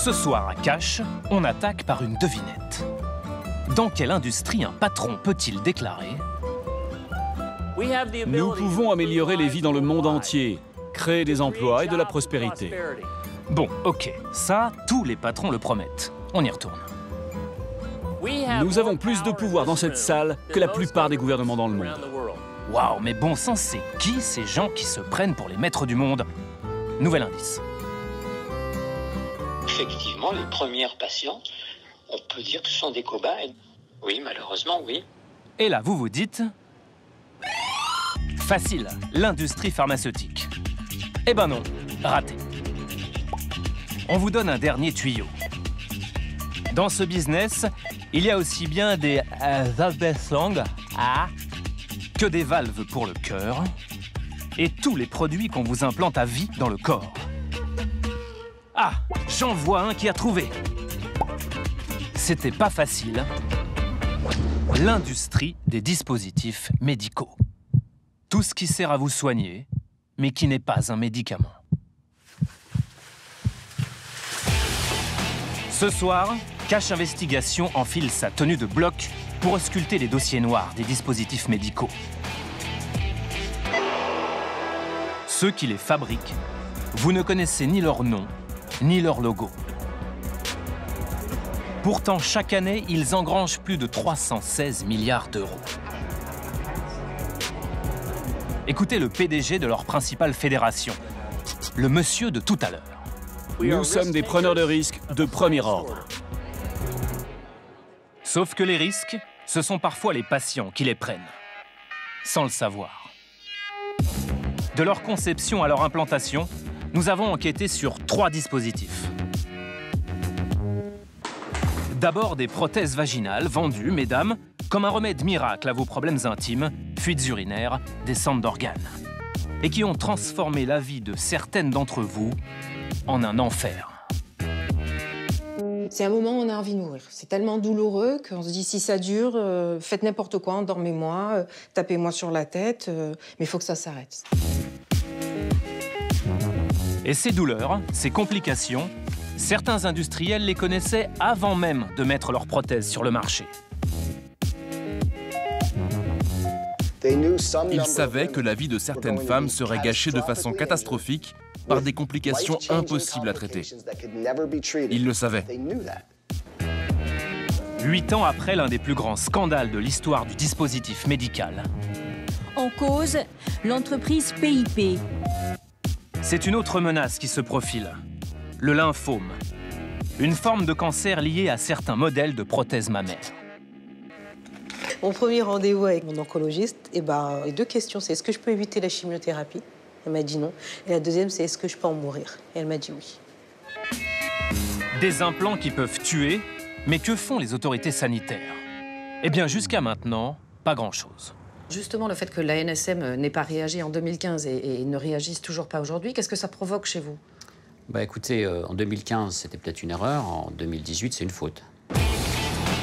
Ce soir à Cash, on attaque par une devinette. Dans quelle industrie un patron peut-il déclarer: Nous pouvons améliorer les vies dans le monde entier, créer des emplois et de la prospérité. Bon, ok, ça, tous les patrons le promettent. On y retourne. Nous avons plus de pouvoir dans cette salle que la plupart des gouvernements dans le monde. Waouh, mais bon sang, c'est qui ces gens qui se prennent pour les maîtres du monde? Nouvel indice. Effectivement, les premières patientes, on peut dire que ce sont des cobayes. Oui, malheureusement, oui. Et là, vous vous dites... Facile, l'industrie pharmaceutique. Eh ben non, raté. On vous donne un dernier tuyau. Dans ce business, il y a aussi bien des que des valves pour le cœur et tous les produits qu'on vous implante à vie dans le corps. Ah, j'en vois un qui a trouvé. C'était pas facile. L'industrie des dispositifs médicaux. Tout ce qui sert à vous soigner, mais qui n'est pas un médicament. Ce soir, Cash Investigation enfile sa tenue de bloc pour ausculter les dossiers noirs des dispositifs médicaux. Ceux qui les fabriquent, vous ne connaissez ni leur nom, ni leur logo. Pourtant, chaque année, ils engrangent plus de 316 milliards d'euros. Écoutez le PDG de leur principale fédération, le monsieur de tout à l'heure. Nous sommes des preneurs de risques de premier ordre. Sauf que les risques, ce sont parfois les patients qui les prennent, sans le savoir. De leur conception à leur implantation, nous avons enquêté sur 3 dispositifs. D'abord des prothèses vaginales vendues, mesdames, comme un remède miracle à vos problèmes intimes, fuites urinaires, descente d'organes, et qui ont transformé la vie de certaines d'entre vous en un enfer. C'est un moment où on a envie de mourir. C'est tellement douloureux qu'on se dit si ça dure, faites n'importe quoi, endormez-moi, tapez-moi sur la tête, mais il faut que ça s'arrête. Et ces douleurs, ces complications, certains industriels les connaissaient avant même de mettre leurs prothèses sur le marché. Ils savaient que la vie de certaines femmes serait gâchée de façon catastrophique par des complications impossibles à traiter. Ils le savaient. 8 ans après l'un des plus grands scandales de l'histoire du dispositif médical. En cause, l'entreprise PIP. C'est une autre menace qui se profile, le lymphome, une forme de cancer liée à certains modèles de prothèses mammaires. Mon premier rendez-vous avec mon oncologiste, les 2 questions, c'est est-ce que je peux éviter la chimiothérapie? Elle m'a dit non. Et la deuxième, c'est est-ce que je peux en mourir? Et elle m'a dit oui. Des implants qui peuvent tuer, mais que font les autorités sanitaires? Eh bien, jusqu'à maintenant, pas grand-chose. Justement, le fait que la NSM n'ait pas réagi en 2015 et ne réagisse toujours pas aujourd'hui, qu'est-ce que ça provoque chez vous? Bah écoutez, en 2015, c'était peut-être une erreur. En 2018, c'est une faute.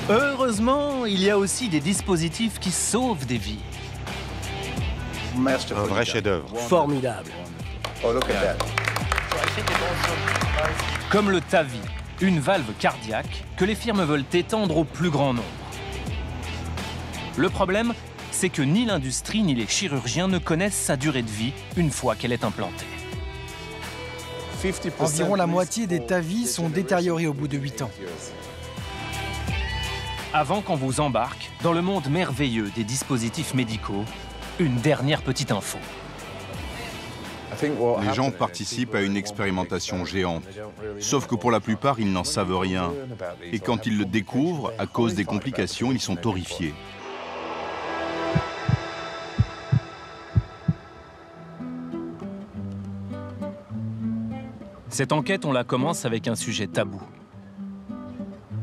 Heureusement, il y a aussi des dispositifs qui sauvent des vies. Un vrai chef-d'œuvre. Formidable. Comme le TAVI, une valve cardiaque que les firmes veulent étendre au plus grand nombre. Le problème, c'est que ni l'industrie ni les chirurgiens ne connaissent sa durée de vie une fois qu'elle est implantée. Environ la moitié des TAVI sont détériorés au bout de 8 ans. Avant qu'on vous embarque dans le monde merveilleux des dispositifs médicaux, une dernière petite info. Les gens participent à une expérimentation géante. Sauf que pour la plupart, ils n'en savent rien. Et quand ils le découvrent, à cause des complications, ils sont horrifiés. Cette enquête, on la commence avec un sujet tabou.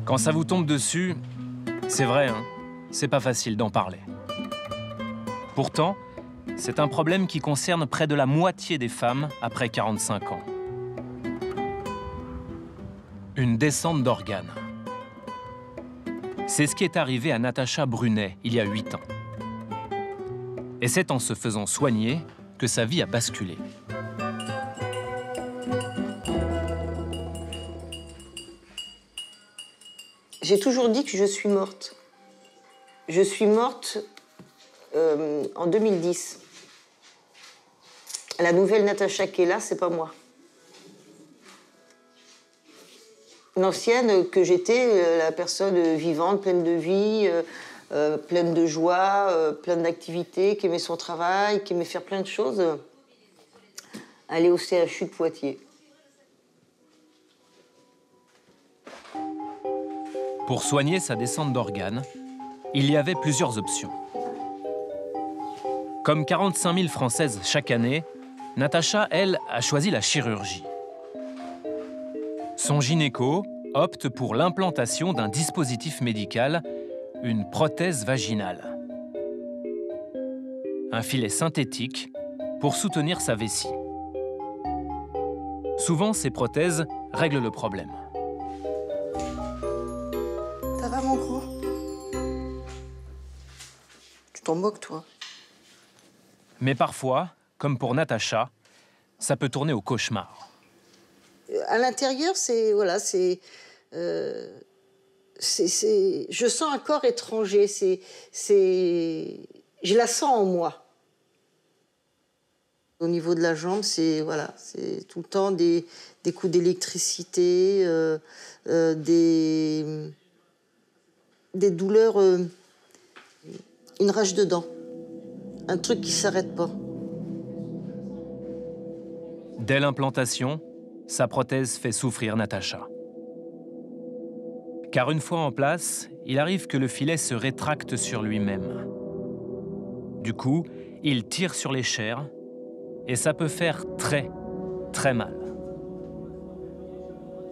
Quand ça vous tombe dessus, c'est vrai, hein, c'est pas facile d'en parler. Pourtant, c'est un problème qui concerne près de la moitié des femmes après 45 ans. Une descente d'organes. C'est ce qui est arrivé à Natacha Brunet il y a 8 ans. Et c'est en se faisant soigner que sa vie a basculé. J'ai toujours dit que je suis morte. Je suis morte en 2010. La nouvelle Natacha qui est là, c'est pas moi. L'ancienne que j'étais, la personne vivante, pleine de vie, pleine de joie, pleine d'activités, qui aimait son travail, qui aimait faire plein de choses, elle est au CHU de Poitiers. Pour soigner sa descente d'organes, il y avait plusieurs options. Comme 45 000 Françaises chaque année, Natacha, elle, a choisi la chirurgie. Son gynéco opte pour l'implantation d'un dispositif médical, une prothèse vaginale. Un filet synthétique pour soutenir sa vessie. Souvent, ces prothèses règlent le problème. Ça va, mon gros? Tu t'en moques, toi? Mais parfois, comme pour Natacha, ça peut tourner au cauchemar. À l'intérieur, c'est... Voilà, c'est... je sens un corps étranger. Je la sens en moi. Au niveau de la jambe, c'est voilà, c'est tout le temps des coups d'électricité, des douleurs, une rage de dents, un truc qui s'arrête pas. Dès l'implantation, sa prothèse fait souffrir Natacha. Car une fois en place, il arrive que le filet se rétracte sur lui-même. Du coup, il tire sur les chairs et ça peut faire très, très mal.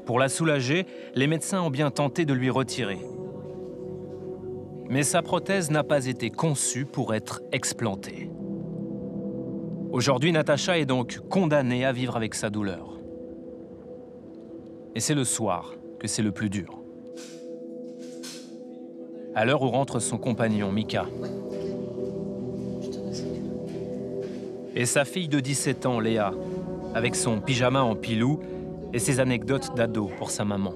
Pour la soulager, les médecins ont bien tenté de lui retirer. Mais sa prothèse n'a pas été conçue pour être explantée. Aujourd'hui, Natacha est donc condamnée à vivre avec sa douleur. Et c'est le soir que c'est le plus dur. À l'heure où rentre son compagnon, Mika. Et sa fille de 17 ans, Léa, avec son pyjama en pilou et ses anecdotes d'ado pour sa maman.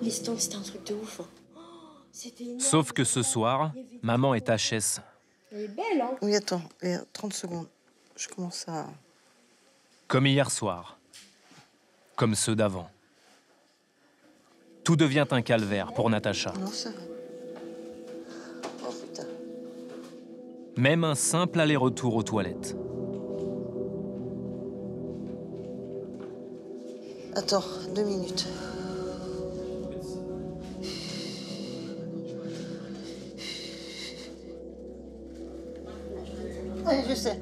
L'eston, c'était un truc de ouf. Sauf que ce soir, maman est HS. Elle est belle, hein? Oui, attends, 30 secondes. Je commence à... Comme hier soir, comme ceux d'avant. Tout devient un calvaire pour Natacha. Non, ça va. Oh, putain. Même un simple aller-retour aux toilettes. Attends, 2 minutes. Oui, je sais.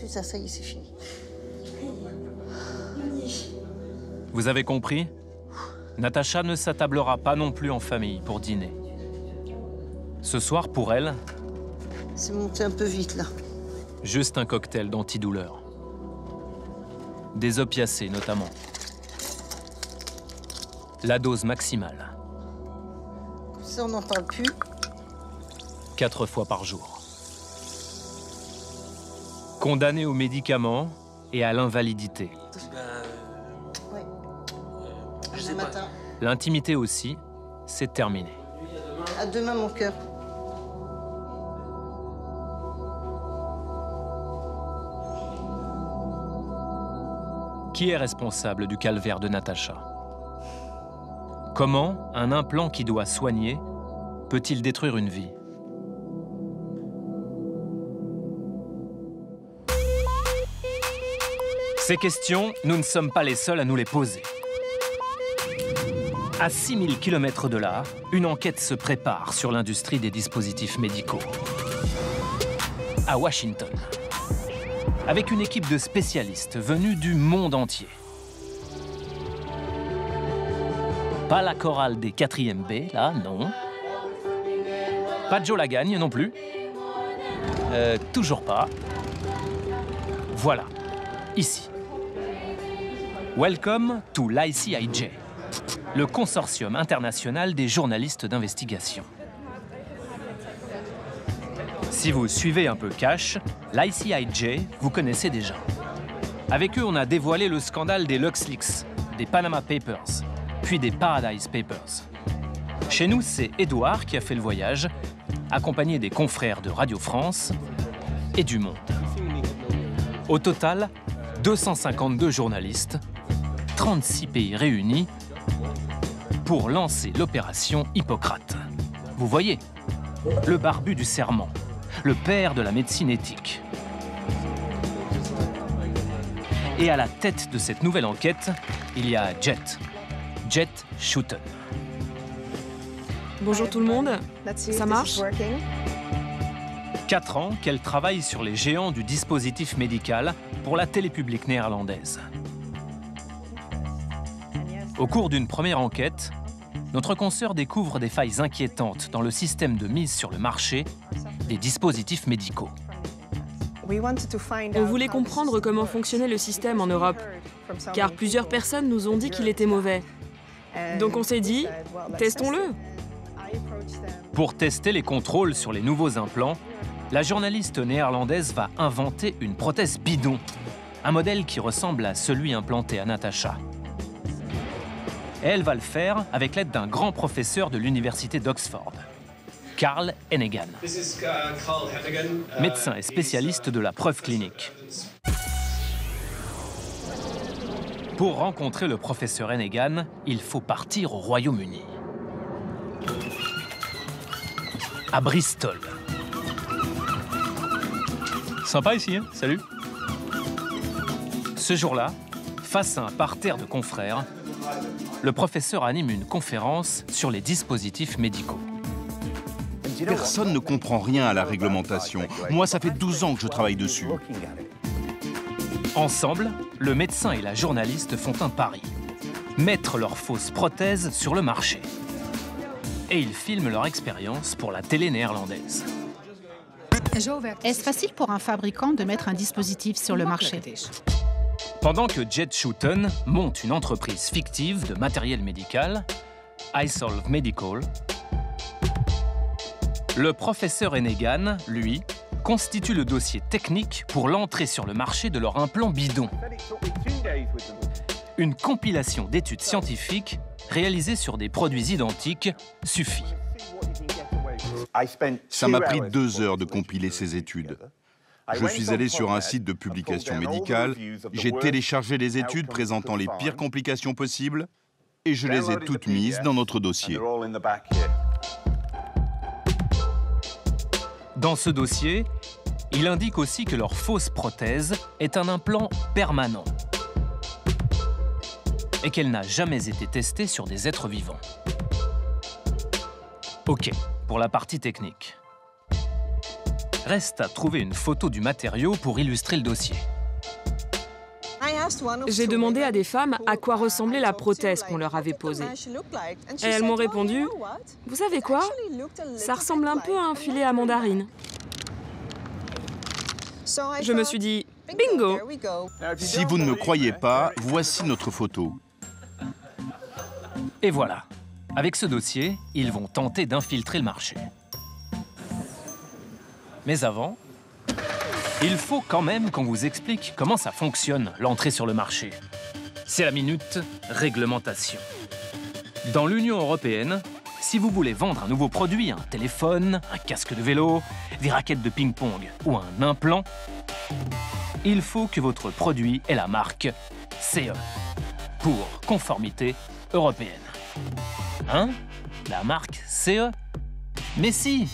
Putain, ça y est, c'est fini. Vous avez compris? Natacha ne s'attablera pas non plus en famille pour dîner. Ce soir, pour elle... C'est monté un peu vite, là. Juste un cocktail d'antidouleur. Des opiacés, notamment. La dose maximale. Comme ça, on n'en parle plus. 4 fois par jour. Condamnée aux médicaments et à l'invalidité. Ouais. Demain matin. L'intimité aussi, c'est terminé. À demain, mon cœur. Qui est responsable du calvaire de Natacha? Comment un implant qui doit soigner peut-il détruire une vie? Ces questions, nous ne sommes pas les seuls à nous les poser. À 6000 km de là, une enquête se prépare sur l'industrie des dispositifs médicaux. À Washington, avec une équipe de spécialistes venus du monde entier. Pas la chorale des 4e B, là, non. Pas Joe Lagagne non plus. Toujours pas. Voilà, ici. Welcome to l'ICIJ, le consortium international des journalistes d'investigation. Si vous suivez un peu Cash, l'ICIJ, vous connaissez déjà. Avec eux, on a dévoilé le scandale des LuxLeaks, des Panama Papers, puis des Paradise Papers. Chez nous, c'est Édouard qui a fait le voyage, accompagné des confrères de Radio France et du Monde. Au total, 252 journalistes, 36 pays réunis pour lancer l'opération Hippocrate. Vous voyez, le barbu du serment, le père de la médecine éthique. Et à la tête de cette nouvelle enquête, il y a Jet Shooten. Bonjour tout le monde, ça marche? 4 ans qu'elle travaille sur les géants du dispositif médical pour la télé publique néerlandaise. Au cours d'une première enquête, notre consoeur découvre des failles inquiétantes dans le système de mise sur le marché des dispositifs médicaux. On voulait comprendre comment fonctionnait le système en Europe, car plusieurs personnes nous ont dit qu'il était mauvais. Donc on s'est dit, testons-le. Pour tester les contrôles sur les nouveaux implants, la journaliste néerlandaise va inventer une prothèse bidon, un modèle qui ressemble à celui implanté à Natacha. Et elle va le faire avec l'aide d'un grand professeur de l'université d'Oxford, Carl Hennegan, médecin et spécialiste de la preuve clinique. Pour rencontrer le professeur Hennegan, il faut partir au Royaume-Uni. À Bristol. Sympa ici, hein? Salut. Ce jour-là, face à un parterre de confrères, le professeur anime une conférence sur les dispositifs médicaux. Personne ne comprend rien à la réglementation. Moi, ça fait 12 ans que je travaille dessus. Ensemble, le médecin et la journaliste font un pari. Mettre leurs fausses prothèses sur le marché. Et ils filment leur expérience pour la télé néerlandaise. Est-ce facile pour un fabricant de mettre un dispositif sur le marché? Pendant que Jet Shooten monte une entreprise fictive de matériel médical, iSolve Medical, le professeur Hennegan, lui, constitue le dossier technique pour l'entrée sur le marché de leur implant bidon. Une compilation d'études scientifiques réalisées sur des produits identiques suffit. Ça m'a pris 2 heures de compiler ces études. Je suis allé sur un site de publication médicale, j'ai téléchargé les études présentant les pires complications possibles et je les ai toutes mises dans notre dossier. Dans ce dossier, il indique aussi que leur fausse prothèse est un implant permanent et qu'elle n'a jamais été testée sur des êtres vivants. OK, pour la partie technique. Reste à trouver une photo du matériau pour illustrer le dossier. J'ai demandé à des femmes à quoi ressemblait la prothèse qu'on leur avait posée. Et elles m'ont répondu, « Vous savez quoi? Ça ressemble un peu à un filet à mandarine. » Je me suis dit, « Bingo !» Si vous ne me croyez pas, voici notre photo. Et voilà. Avec ce dossier, ils vont tenter d'infiltrer le marché. Mais avant, il faut quand même qu'on vous explique comment ça fonctionne, l'entrée sur le marché. C'est la minute réglementation. Dans l'Union européenne, si vous voulez vendre un nouveau produit, un téléphone, un casque de vélo, des raquettes de ping-pong ou un implant, il faut que votre produit ait la marque CE, pour conformité européenne. Hein? La marque CE? Mais si!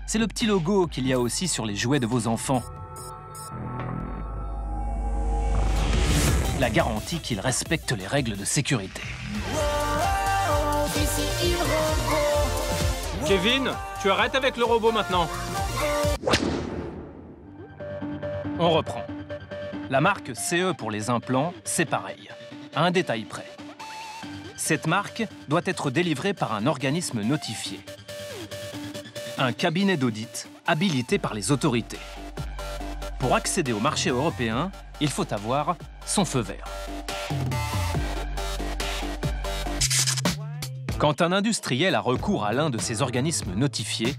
C'est le petit logo qu'il y a aussi sur les jouets de vos enfants. La garantie qu'ils respectent les règles de sécurité. Kevin, tu arrêtes avec le robot maintenant. On reprend. La marque CE pour les implants, c'est pareil, à un détail près. Cette marque doit être délivrée par un organisme notifié. Un cabinet d'audit habilité par les autorités. Pour accéder au marché européen, il faut avoir son feu vert. Quand un industriel a recours à l'un de ces organismes notifiés,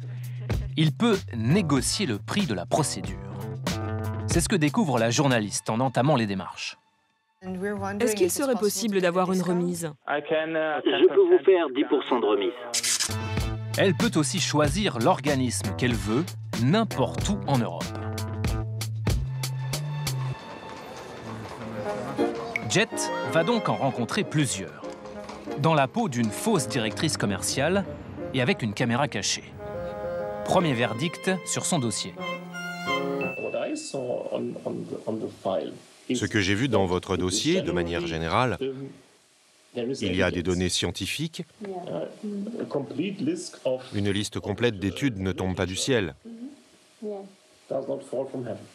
il peut négocier le prix de la procédure. C'est ce que découvre la journaliste en entamant les démarches. Est-ce qu'il serait possible d'avoir une remise? Je peux vous faire 10% de remise. Elle peut aussi choisir l'organisme qu'elle veut, n'importe où en Europe. Jet va donc en rencontrer plusieurs, dans la peau d'une fausse directrice commerciale et avec une caméra cachée. Premier verdict sur son dossier. Ce que j'ai vu dans votre dossier, de manière générale, il y a des données scientifiques. Une liste complète d'études ne tombe pas du ciel.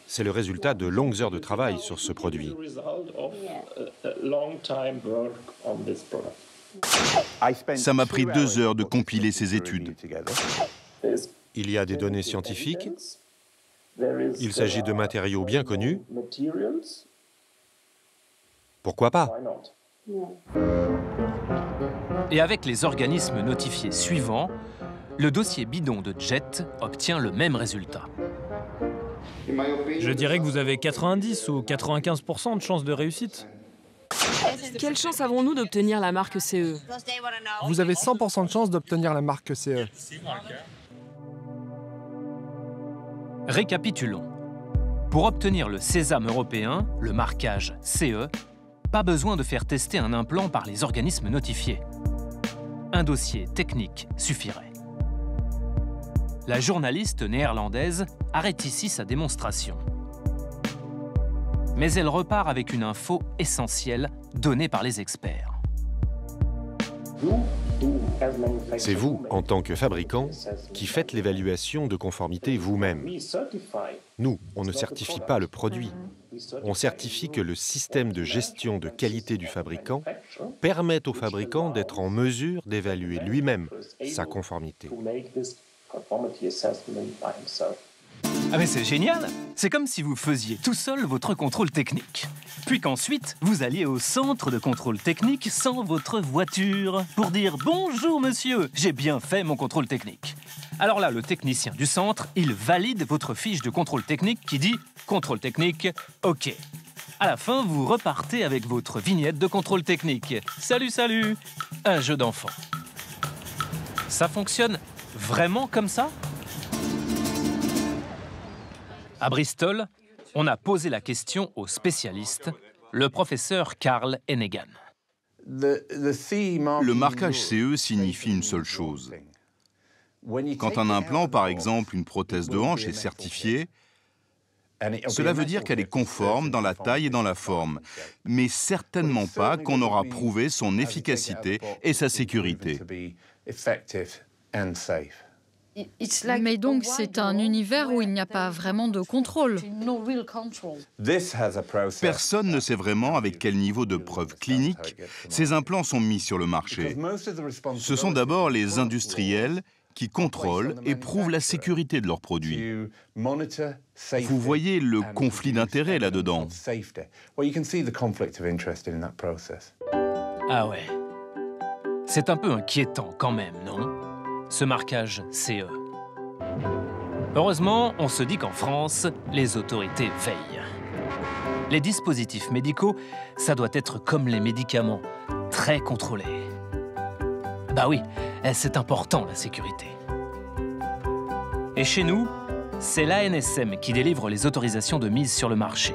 C'est le résultat de longues heures de travail sur ce produit. Ça m'a pris 2 heures de compiler ces études. Il y a des données scientifiques. Il s'agit de matériaux bien connus. Pourquoi pas? Et avec les organismes notifiés suivants, le dossier bidon de Jet obtient le même résultat. Je dirais que vous avez 90 ou 95% de chances de réussite. Quelle chance avons-nous d'obtenir la marque CE? Vous avez 100% de chance d'obtenir la marque CE. Récapitulons. Pour obtenir le sésame européen, le marquage CE, pas besoin de faire tester un implant par les organismes notifiés. Un dossier technique suffirait. La journaliste néerlandaise arrête ici sa démonstration. Mais elle repart avec une info essentielle donnée par les experts. C'est vous, en tant que fabricant, qui faites l'évaluation de conformité vous-même. Nous, on ne certifie pas le produit. On certifie que le système de gestion de qualité du fabricant permet au fabricant d'être en mesure d'évaluer lui-même sa conformité. Ah mais c'est génial! C'est comme si vous faisiez tout seul votre contrôle technique. Puis qu'ensuite, vous alliez au centre de contrôle technique sans votre voiture pour dire « Bonjour monsieur, j'ai bien fait mon contrôle technique ». Alors là, le technicien du centre, il valide votre fiche de contrôle technique qui dit « Contrôle technique, OK ». À la fin, vous repartez avec votre vignette de contrôle technique. Salut, salut! Un jeu d'enfant. Ça fonctionne vraiment comme ça? À Bristol, on a posé la question au spécialiste, le professeur Carl Hennegan. Le marquage CE signifie une seule chose. Quand un implant, par exemple une prothèse de hanche, est certifié, cela veut dire qu'elle est conforme dans la taille et dans la forme, mais certainement pas qu'on aura prouvé son efficacité et sa sécurité. Mais donc, c'est un univers où il n'y a pas vraiment de contrôle. Personne ne sait vraiment avec quel niveau de preuve clinique ces implants sont mis sur le marché. Ce sont d'abord les industriels qui contrôlent et prouvent la sécurité de leurs produits. Vous voyez le conflit d'intérêts là-dedans. Ah ouais. C'est un peu inquiétant quand même, non ? Ce marquage CE. Heureusement, on se dit qu'en France, les autorités veillent. Les dispositifs médicaux, ça doit être comme les médicaments, très contrôlés. Bah oui, c'est important la sécurité. Et chez nous, c'est l'ANSM qui délivre les autorisations de mise sur le marché.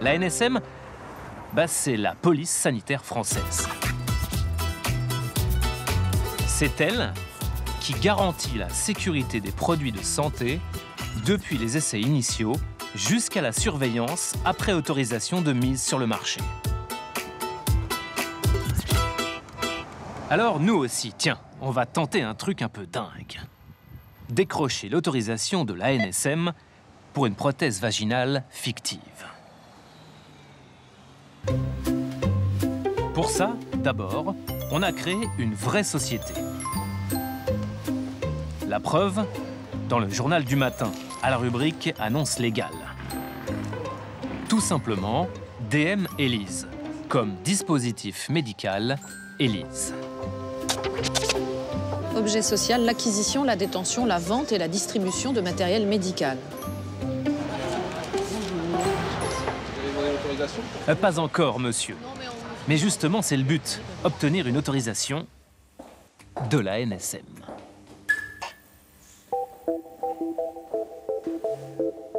L'ANSM, c'est la police sanitaire française. C'est elle qui garantit la sécurité des produits de santé depuis les essais initiaux jusqu'à la surveillance après autorisation de mise sur le marché. Alors nous aussi, tiens, on va tenter un truc un peu dingue. Décrocher l'autorisation de l'ANSM pour une prothèse vaginale fictive. Pour ça, d'abord, on a créé une vraie société. La preuve, dans le journal du matin, à la rubrique « Annonce légale ». Tout simplement, DM ELISE, comme dispositif médical ELISE. Objet social, l'acquisition, la détention, la vente et la distribution de matériel médical. autorisation? Pas encore, monsieur. Mais justement, c'est le but, obtenir une autorisation de la NSM.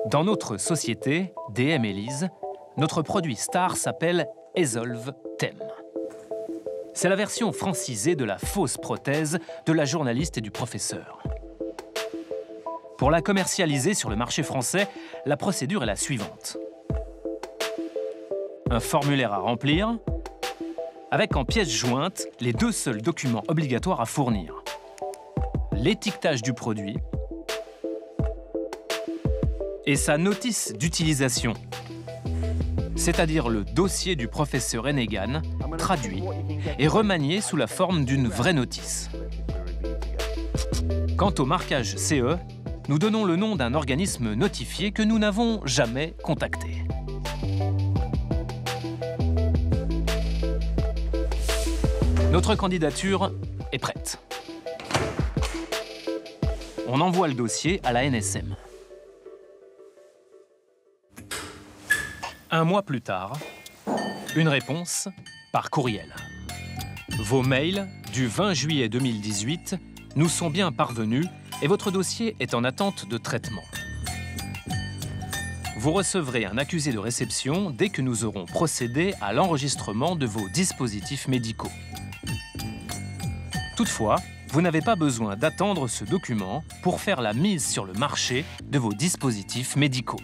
Dans notre société, DM Elise, notre produit star s'appelle Esolve TEM. C'est la version francisée de la fausse prothèse de la journaliste et du professeur. Pour la commercialiser sur le marché français, la procédure est la suivante. Un formulaire à remplir, avec en pièces jointes les 2 seuls documents obligatoires à fournir. L'étiquetage du produit et sa notice d'utilisation, c'est-à-dire le dossier du professeur Hennegan, traduit et remanié sous la forme d'une vraie notice. Quant au marquage CE, nous donnons le nom d'un organisme notifié que nous n'avons jamais contacté. Notre candidature est prête. On envoie le dossier à la NSM. Un mois plus tard, une réponse par courriel. Vos mails du 20 juillet 2018 nous sont bien parvenus et votre dossier est en attente de traitement. Vous recevrez un accusé de réception dès que nous aurons procédé à l'enregistrement de vos dispositifs médicaux. Toutefois, vous n'avez pas besoin d'attendre ce document pour faire la mise sur le marché de vos dispositifs médicaux.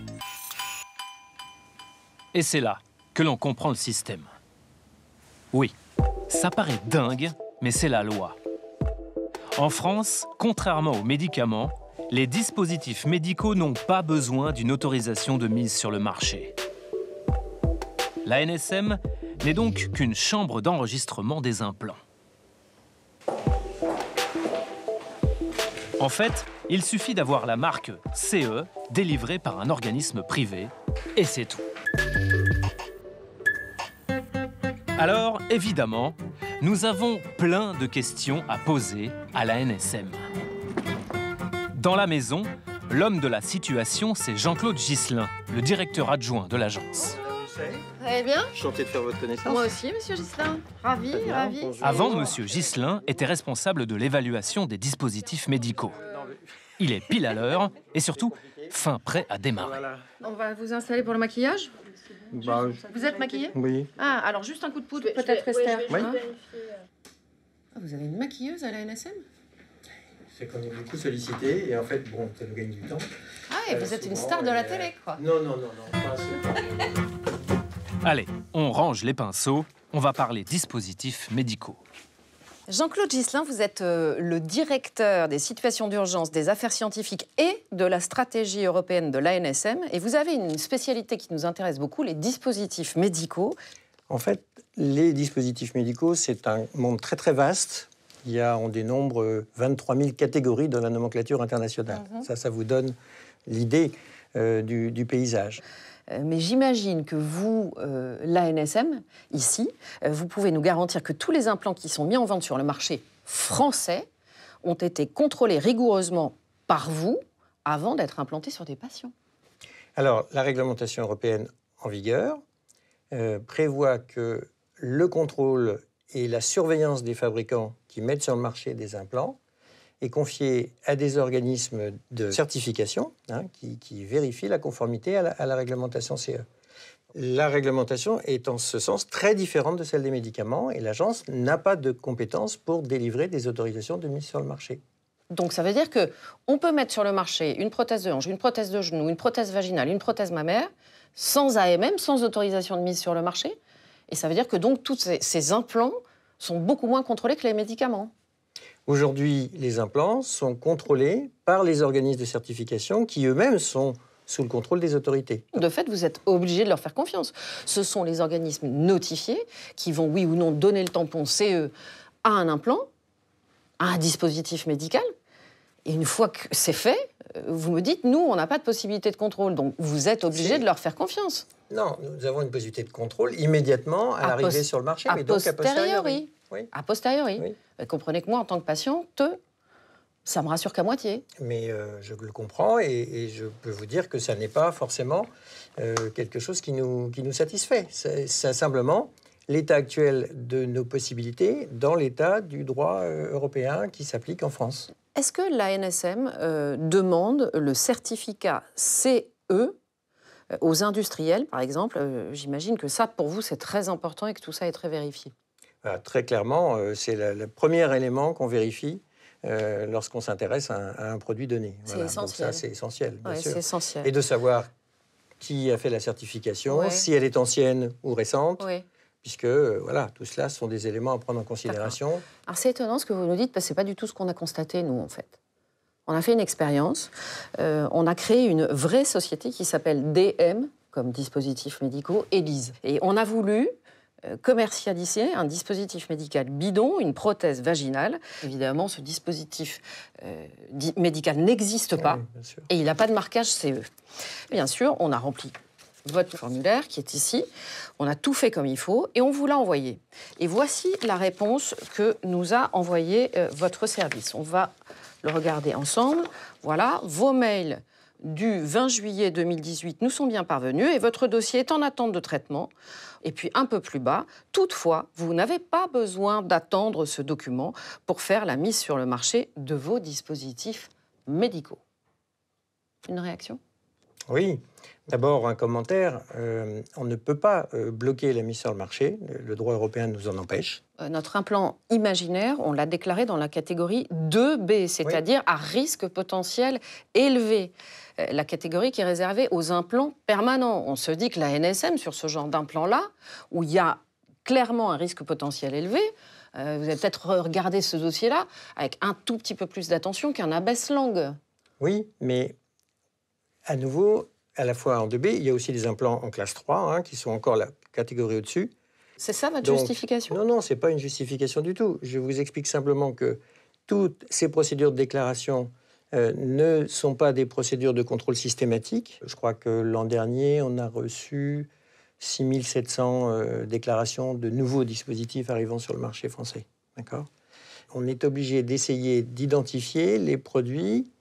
Et c'est là que l'on comprend le système. Oui, ça paraît dingue, mais c'est la loi. En France, contrairement aux médicaments, les dispositifs médicaux n'ont pas besoin d'une autorisation de mise sur le marché. La NSM n'est donc qu'une chambre d'enregistrement des implants. En fait, il suffit d'avoir la marque CE délivrée par un organisme privé, et c'est tout. Alors, évidemment, nous avons plein de questions à poser à la NSM. Dans la maison, l'homme de la situation, c'est Jean-Claude Ghisselin, le directeur adjoint de l'agence. Très bien. Enchanté de faire votre connaissance. Moi aussi, monsieur Ghisselin. Ravi. Avant, monsieur Ghisselin était responsable de l'évaluation des dispositifs médicaux. Il est pile à l'heure et surtout fin prêt à démarrer. On va vous installer pour le maquillage. Vous êtes maquillée? Oui. Ah, alors juste un coup de poudre, peut-être, Esther. Oui. Vous avez une maquilleuse à la NSM? C'est qu'on est beaucoup sollicité et en fait, bon, ça nous gagne du temps. Ah, et vous êtes une star de la télé, quoi. Non, pas assez. Allez, on range les pinceaux, on va parler dispositifs médicaux. Jean-Claude Ghisselin, vous êtes le directeur des situations d'urgence, des affaires scientifiques et de la stratégie européenne de l'ANSM. Et vous avez une spécialité qui nous intéresse beaucoup, les dispositifs médicaux. En fait, les dispositifs médicaux, c'est un monde très très vaste. On dénombre 23 000 catégories dans la nomenclature internationale. Ça vous donne l'idée du paysage. Mais j'imagine que vous, l'ANSM, ici, vous pouvez nous garantir que tous les implants qui sont mis en vente sur le marché français ont été contrôlés rigoureusement par vous avant d'être implantés sur des patients. Alors, la réglementation européenne en vigueur prévoit que le contrôle et la surveillance des fabricants qui mettent sur le marché des implants est confié à des organismes de certification qui vérifient la conformité à la réglementation CE. La réglementation est en ce sens très différente de celle des médicaments et l'agence n'a pas de compétences pour délivrer des autorisations de mise sur le marché. Donc ça veut dire qu'on peut mettre sur le marché une prothèse de hanche, une prothèse de genou, une prothèse vaginale, une prothèse mammaire, sans AMM, sans autorisation de mise sur le marché. Et ça veut dire que donc tous ces implants sont beaucoup moins contrôlés que les médicaments. Aujourd'hui, les implants sont contrôlés par les organismes de certification qui eux-mêmes sont sous le contrôle des autorités. De fait, vous êtes obligé de leur faire confiance. Ce sont les organismes notifiés qui vont, oui ou non, donner le tampon CE à un implant, à un dispositif médical. Et une fois que c'est fait, vous me dites, nous, on n'a pas de possibilité de contrôle. Donc, vous êtes obligé de leur faire confiance. Non, nous avons une possibilité de contrôle immédiatement à l'arrivée sur le marché, mais donc a posteriori. Oui. A posteriori. Oui. Comprenez que moi, en tant que patiente, Ça me rassure qu'à moitié. Mais je le comprends et je peux vous dire que ça n'est pas forcément quelque chose qui nous satisfait. C'est simplement l'état actuel de nos possibilités dans l'état du droit européen qui s'applique en France. Est-ce que l'ANSM demande le certificat CE aux industriels, par exemple? J'imagine que ça, pour vous, c'est très important et que tout ça est très vérifié. Très clairement, c'est le premier élément qu'on vérifie lorsqu'on s'intéresse à un produit donné. C'est essentiel. Donc ça, c'est essentiel, bien sûr. C'est essentiel. Et de savoir qui a fait la certification, si elle est ancienne ou récente, puisque voilà, tout cela sont des éléments à prendre en considération. Alors c'est étonnant ce que vous nous dites, parce que ce n'est pas du tout ce qu'on a constaté, nous, en fait. On a fait une expérience, on a créé une vraie société qui s'appelle DM, comme dispositifs médicaux, ELISE. Et on a voulu commercialiser un dispositif médical bidon, une prothèse vaginale. Évidemment, ce dispositif médical n'existe pas et il n'a pas de marquage CE. Bien sûr, on a rempli votre formulaire qui est ici, on a tout fait comme il faut et on vous l'a envoyé. Et voici la réponse que nous a envoyé votre service. On va le regarder ensemble. Voilà, vos mails du 20 juillet 2018 nous sont bien parvenus et votre dossier est en attente de traitement. Et puis un peu plus bas, toutefois, vous n'avez pas besoin d'attendre ce document pour faire la mise sur le marché de vos dispositifs médicaux. Une réaction? Oui. D'abord, un commentaire. On ne peut pas bloquer la mise sur le marché. Le droit européen nous en empêche. Notre implant imaginaire, on l'a déclaré dans la catégorie 2B, c'est-à-dire à risque potentiel élevé. La catégorie qui est réservée aux implants permanents. On se dit que la ANSM, sur ce genre d'implant-là, où il y a clairement un risque potentiel élevé, vous avez peut-être regardé ce dossier-là avec un tout petit peu plus d'attention qu'un abaisse-langue. Oui, mais à nouveau, à la fois en 2B, il y a aussi des implants en classe 3, qui sont encore la catégorie au-dessus. C'est ça votre justification? Non, ce n'est pas une justification du tout. Je vous explique simplement que toutes ces procédures de déclaration ne sont pas des procédures de contrôle systématique. Je crois que l'an dernier, on a reçu 6700 déclarations de nouveaux dispositifs arrivant sur le marché français. D'accord ? On est obligé d'essayer d'identifier les produits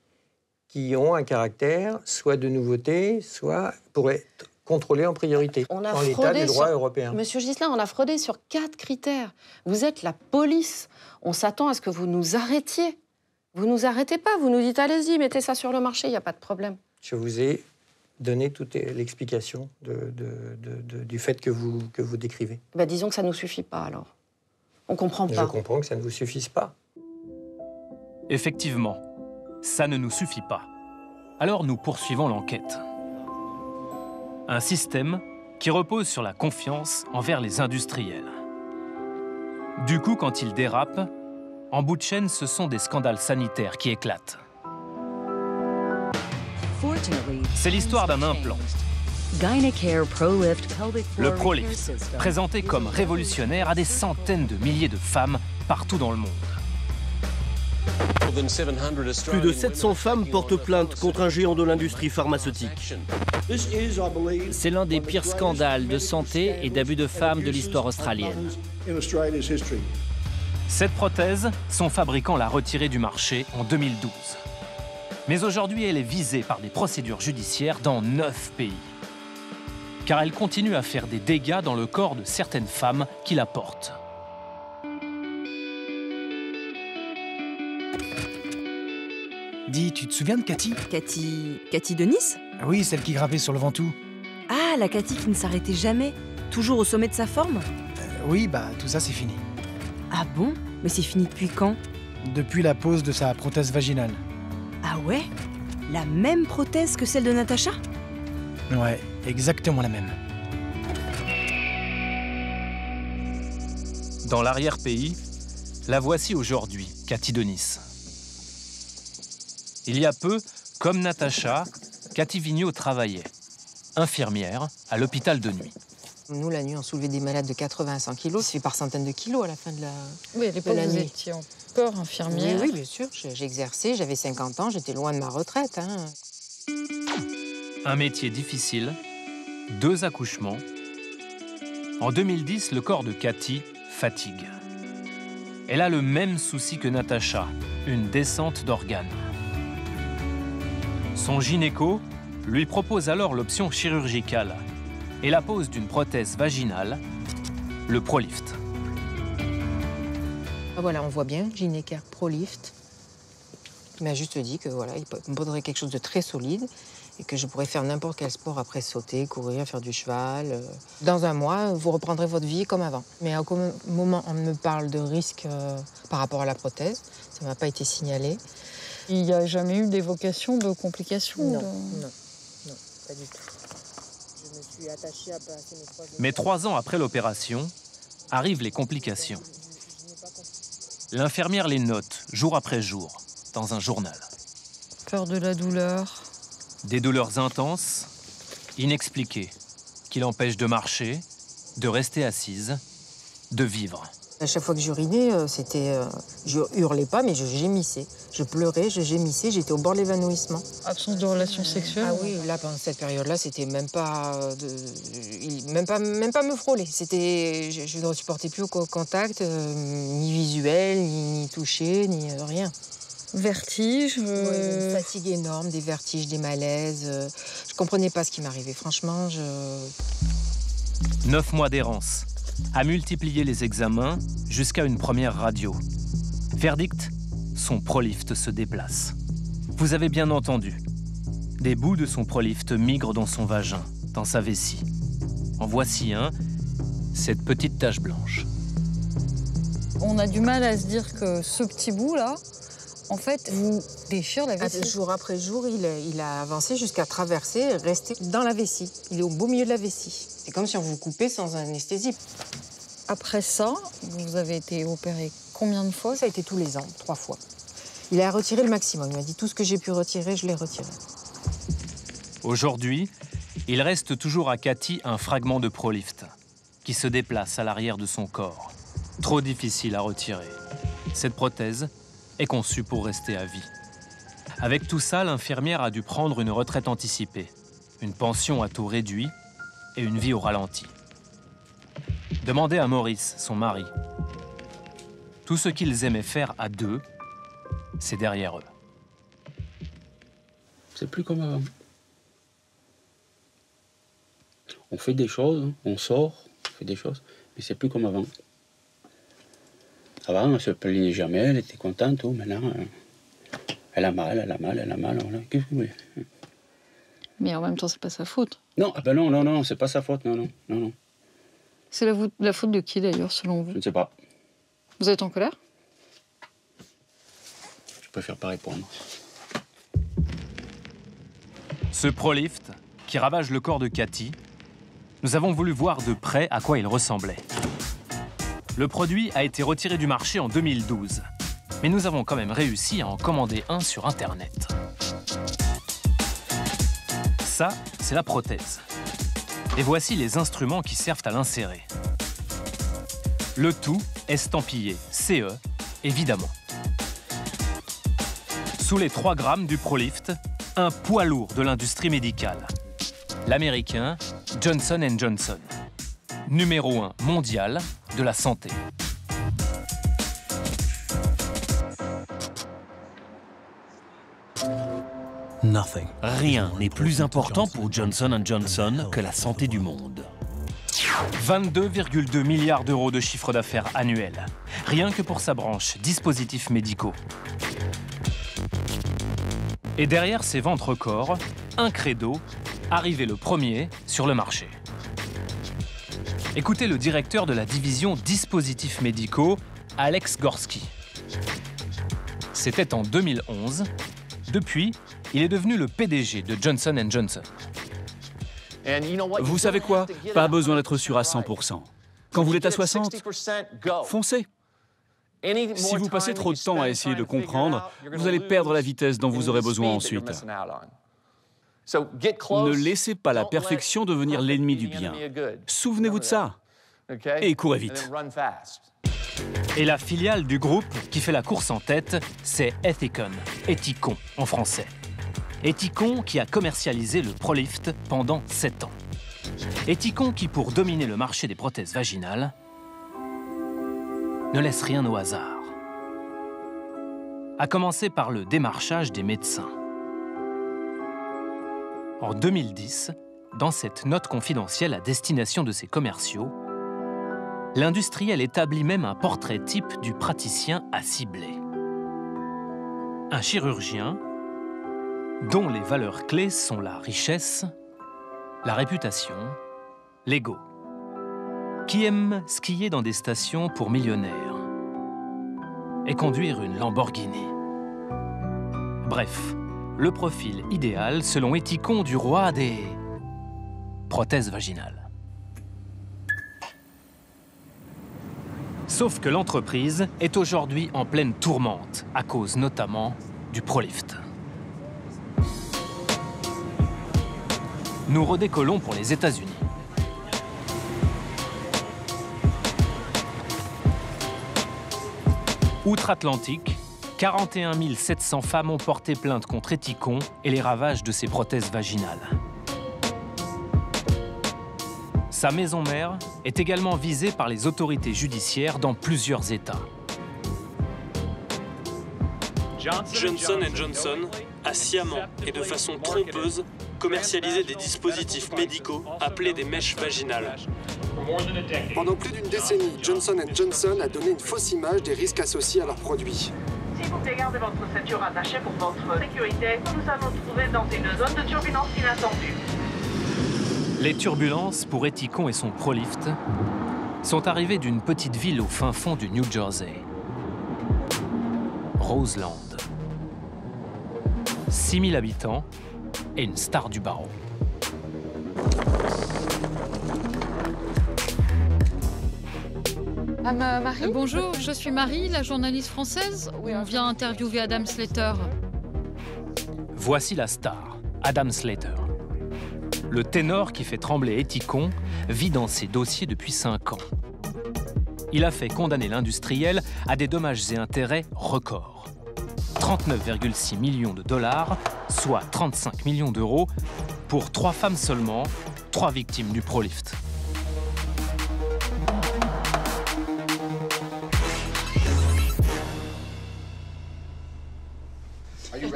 qui ont un caractère soit de nouveauté, soit pour être contrôlés en priorité, on a en l'état du droit européen. Monsieur Ghislain, on a fraudé sur 4 critères. Vous êtes la police. On s'attend à ce que vous nous arrêtiez. Vous ne nous arrêtez pas, vous nous dites allez-y, mettez ça sur le marché, il n'y a pas de problème. Je vous ai donné toute l'explication du fait que vous décrivez. Disons que ça ne nous suffit pas alors. On ne comprend pas. Je comprends que ça ne vous suffise pas. Effectivement, ça ne nous suffit pas. Alors nous poursuivons l'enquête. Un système qui repose sur la confiance envers les industriels. Du coup, quand ils dérapent, en bout de chaîne, ce sont des scandales sanitaires qui éclatent. C'est l'histoire d'un implant. Le ProLift, présenté comme révolutionnaire à des centaines de milliers de femmes partout dans le monde. Plus de 700 femmes portent plainte contre un géant de l'industrie pharmaceutique. C'est l'un des pires scandales de santé et d'abus de femmes de l'histoire australienne. Cette prothèse, son fabricant l'a retirée du marché en 2012. Mais aujourd'hui, elle est visée par des procédures judiciaires dans 9 pays. Car elle continue à faire des dégâts dans le corps de certaines femmes qui la portent. Dis, tu te souviens de Cathy? Cathy de Nice? Oui, celle qui grimpait sur le Ventoux. Ah, la Cathy qui ne s'arrêtait jamais, toujours au sommet de sa forme? Oui, tout ça c'est fini. Ah bon? Mais c'est fini depuis quand? Depuis la pose de sa prothèse vaginale. Ah ouais? La même prothèse que celle de Natacha? Ouais, exactement la même. Dans l'arrière-pays, la voici aujourd'hui, Cathy de Nice. Il y a peu, comme Natacha, Cathy Vigneault travaillait, infirmière à l'hôpital de nuit. Nous, la nuit, on soulevait des malades de 80 à 100 kilos, c'est par centaines de kilos à la fin de la nuit. Oui, à l'époque, vous étiez encore infirmière. Oui, bien sûr. J'ai exercé, j'avais 50 ans, j'étais loin de ma retraite. Un métier difficile, 2 accouchements. En 2010, le corps de Cathy fatigue. Elle a le même souci que Natacha, une descente d'organes. Son gynéco lui propose alors l'option chirurgicale et la pose d'une prothèse vaginale, le ProLift. Voilà, on voit bien, gynécaire ProLift. Il m'a juste dit que voilà, il me faudrait quelque chose de très solide et que je pourrais faire n'importe quel sport après, sauter, courir, faire du cheval. Dans un mois, vous reprendrez votre vie comme avant. Mais à aucun moment on me parle de risque par rapport à la prothèse. Ça ne m'a pas été signalé. Il n'y a jamais eu d'évocation de complications? Non, pas du tout. Je me suis attachée à passer mes 3 ans. Mais 3 ans après l'opération, arrivent les complications. L'infirmière les note jour après jour dans un journal. Peur de la douleur. Des douleurs intenses, inexpliquées, qui l'empêchent de marcher, de rester assise, de vivre. À chaque fois que j'urinais, je hurlais pas, mais je gémissais. Je pleurais, je gémissais, j'étais au bord de l'évanouissement. Absence de relations sexuelles? Ah oui, là, pendant cette période-là, c'était même pas me frôler. Je ne supportais plus au contact, ni visuel, ni toucher, ni rien. Vertige? Une fatigue énorme, des vertiges, des malaises. Je comprenais pas ce qui m'arrivait, franchement. 9 mois d'errance, à multiplier les examens jusqu'à une première radio. Verdict, son ProLift se déplace. Vous avez bien entendu. Des bouts de son ProLift migrent dans son vagin, dans sa vessie. En voici un, cette petite tache blanche. On a du mal à se dire que ce petit bout-là, en fait, vous déchire la vessie. Jour après jour, il a avancé jusqu'à traverser, rester dans la vessie. Il est au beau milieu de la vessie. C'est comme si on vous coupait sans anesthésie. Après ça, vous avez été opéré combien de fois? Ça a été tous les ans, 3 fois. Il a retiré le maximum. Il m'a dit tout ce que j'ai pu retirer, je l'ai retiré. Aujourd'hui, il reste toujours à Cathy un fragment de ProLift qui se déplace à l'arrière de son corps. Trop difficile à retirer. Cette prothèse est conçue pour rester à vie. Avec tout ça, l'infirmière a dû prendre une retraite anticipée, une pension à taux réduit et une vie au ralenti. Demandez à Maurice, son mari. Tout ce qu'ils aimaient faire à deux, c'est derrière eux. C'est plus comme avant. On fait des choses, on sort, on fait des choses, mais c'est plus comme avant. Avant, elle ne se plaignait jamais, elle était contente, tout. Maintenant, elle a mal. Qu'est-ce que vous voulez? Mais en même temps, c'est pas sa faute. Non, non, c'est pas sa faute, non. C'est la faute de qui, d'ailleurs, selon vous? Je ne sais pas. Vous êtes en colère? Je préfère pas répondre. Ce ProLift, qui ravage le corps de Cathy, nous avons voulu voir de près à quoi il ressemblait. Le produit a été retiré du marché en 2012, mais nous avons quand même réussi à en commander un sur Internet. Ça, c'est la prothèse. Et voici les instruments qui servent à l'insérer. Le tout estampillé CE, évidemment. Sous les 3 grammes du ProLift, un poids lourd de l'industrie médicale. L'américain Johnson & Johnson, numéro 1 mondial de la santé. Rien n'est plus important pour Johnson & Johnson que la santé du monde. 22,2 milliards d'euros de chiffre d'affaires annuel, rien que pour sa branche dispositifs médicaux. Et derrière ces ventes records, un credo, arrivé le premier sur le marché. Écoutez le directeur de la division dispositifs médicaux, Alex Gorski. C'était en 2011. Depuis, il est devenu le PDG de Johnson & Johnson. Vous savez quoi? Pas besoin d'être sûr à 100%. Quand vous l'êtes à 60, foncez. Si vous passez trop de temps à essayer de comprendre, vous allez perdre la vitesse dont vous aurez besoin ensuite. Ne laissez pas la perfection devenir l'ennemi du bien. Souvenez-vous de ça. Et courez vite. Et la filiale du groupe qui fait la course en tête, c'est Ethicon, Ethicon en français. Ethicon qui a commercialisé le ProLift pendant 7 ans. Ethicon qui, pour dominer le marché des prothèses vaginales, ne laisse rien au hasard. à commencer par le démarchage des médecins. En 2010, dans cette note confidentielle à destination de ses commerciaux, l'industriel établit même un portrait type du praticien à cibler. Un chirurgien dont les valeurs clés sont la richesse, la réputation, l'ego, qui aime skier dans des stations pour millionnaires et conduire une Lamborghini. Bref, le profil idéal selon Etikon du roi des prothèses vaginales. Sauf que l'entreprise est aujourd'hui en pleine tourmente, à cause notamment du Prolift. Nous redécollons pour les États-Unis. Outre-Atlantique, 41 700 femmes ont porté plainte contre Etikon et les ravages de ses prothèses vaginales. Sa maison mère est également visée par les autorités judiciaires dans plusieurs États. Johnson & Johnson a sciemment et de façon trompeuse commercialisé des dispositifs médicaux appelés des mèches vaginales. Pendant plus d'une décennie, Johnson & Johnson a donné une fausse image des risques associés à leurs produits. S'il vous plaît, gardez votre ceinture attachée pour votre sécurité. Nous allons nous trouver dans une zone de turbulence inattendue. Les turbulences pour Etikon et son Prolift sont arrivées d'une petite ville au fin fond du New Jersey. Roseland. 6000 habitants et une star du barreau. Marie Bonjour, je suis Marie, la journaliste française. On vient interviewer Adam Slater. Voici la star, Adam Slater. Le ténor qui fait trembler Etikon vit dans ses dossiers depuis 5 ans. Il a fait condamner l'industriel à des dommages et intérêts records. 39,6 millions de dollars, soit 35 millions d'euros, pour 3 femmes seulement, 3 victimes du Prolift.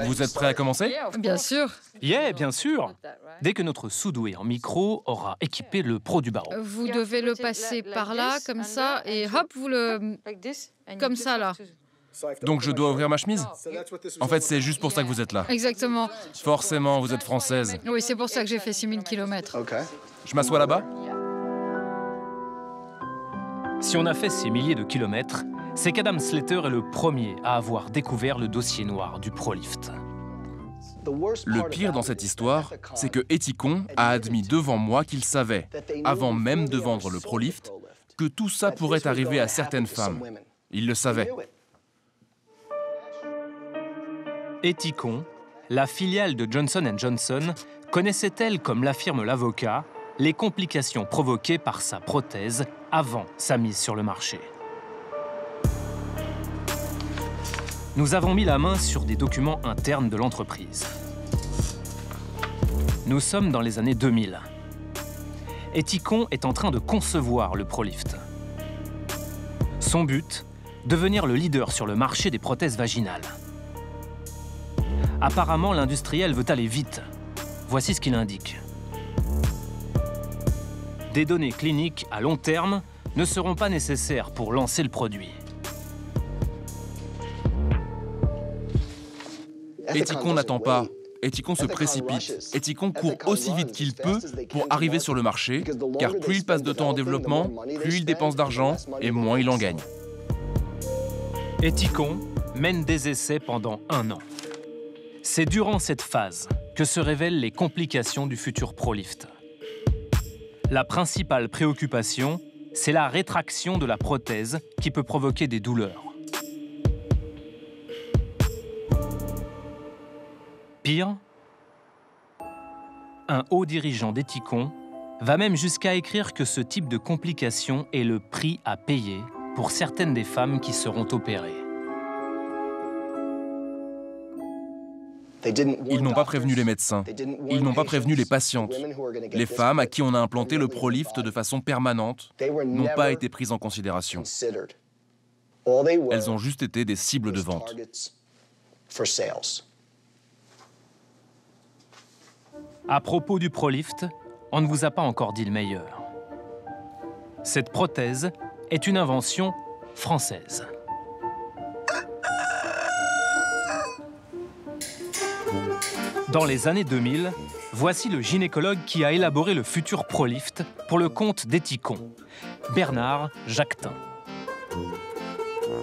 Vous êtes prêt à commencer? Bien sûr. Yeah, bien sûr. Dès que notre soudoué en micro aura équipé le pro du barreau. Vous devez le passer par là, comme ça, et hop, vous le... Comme ça, là. Donc je dois ouvrir ma chemise? En fait, c'est juste pour ça que vous êtes là. Exactement. Forcément, vous êtes française. Oui, c'est pour ça que j'ai fait 6000 km. Je m'assois là-bas? Si on a fait ces milliers de kilomètres, c'est qu'Adam Slater est le premier à avoir découvert le dossier noir du Prolift. Le pire dans cette histoire, c'est que Etikon a admis devant moi qu'il savait, avant même de vendre le Prolift, que tout ça pourrait arriver à certaines femmes. Il le savait. Etikon, la filiale de Johnson & Johnson, connaissait-elle, comme l'affirme l'avocat, les complications provoquées par sa prothèse avant sa mise sur le marché. Nous avons mis la main sur des documents internes de l'entreprise. Nous sommes dans les années 2000. Etikon est en train de concevoir le Prolift. Son but, devenir le leader sur le marché des prothèses vaginales. Apparemment, l'industriel veut aller vite. Voici ce qu'il indique. Des données cliniques à long terme ne seront pas nécessaires pour lancer le produit. Etikon n'attend pas. Etikon se précipite. Etikon court aussi vite qu'il peut pour arriver sur le marché, car plus il passe de temps en développement, plus il dépense d'argent et moins il en gagne. Etikon mène des essais pendant 1 an. C'est durant cette phase que se révèlent les complications du futur Prolift. La principale préoccupation, c'est la rétraction de la prothèse qui peut provoquer des douleurs. Pire, un haut dirigeant d'Etikon va même jusqu'à écrire que ce type de complication est le prix à payer pour certaines des femmes qui seront opérées. Ils n'ont pas prévenu les médecins. Ils n'ont pas prévenu les patientes. Les femmes à qui on a implanté le Prolift de façon permanente n'ont pas été prises en considération. Elles ont juste été des cibles de vente. À propos du Prolift, on ne vous a pas encore dit le meilleur. Cette prothèse est une invention française. Dans les années 2000, voici le gynécologue qui a élaboré le futur Prolift pour le compte d'Ethicon, Bernard Jacquetin.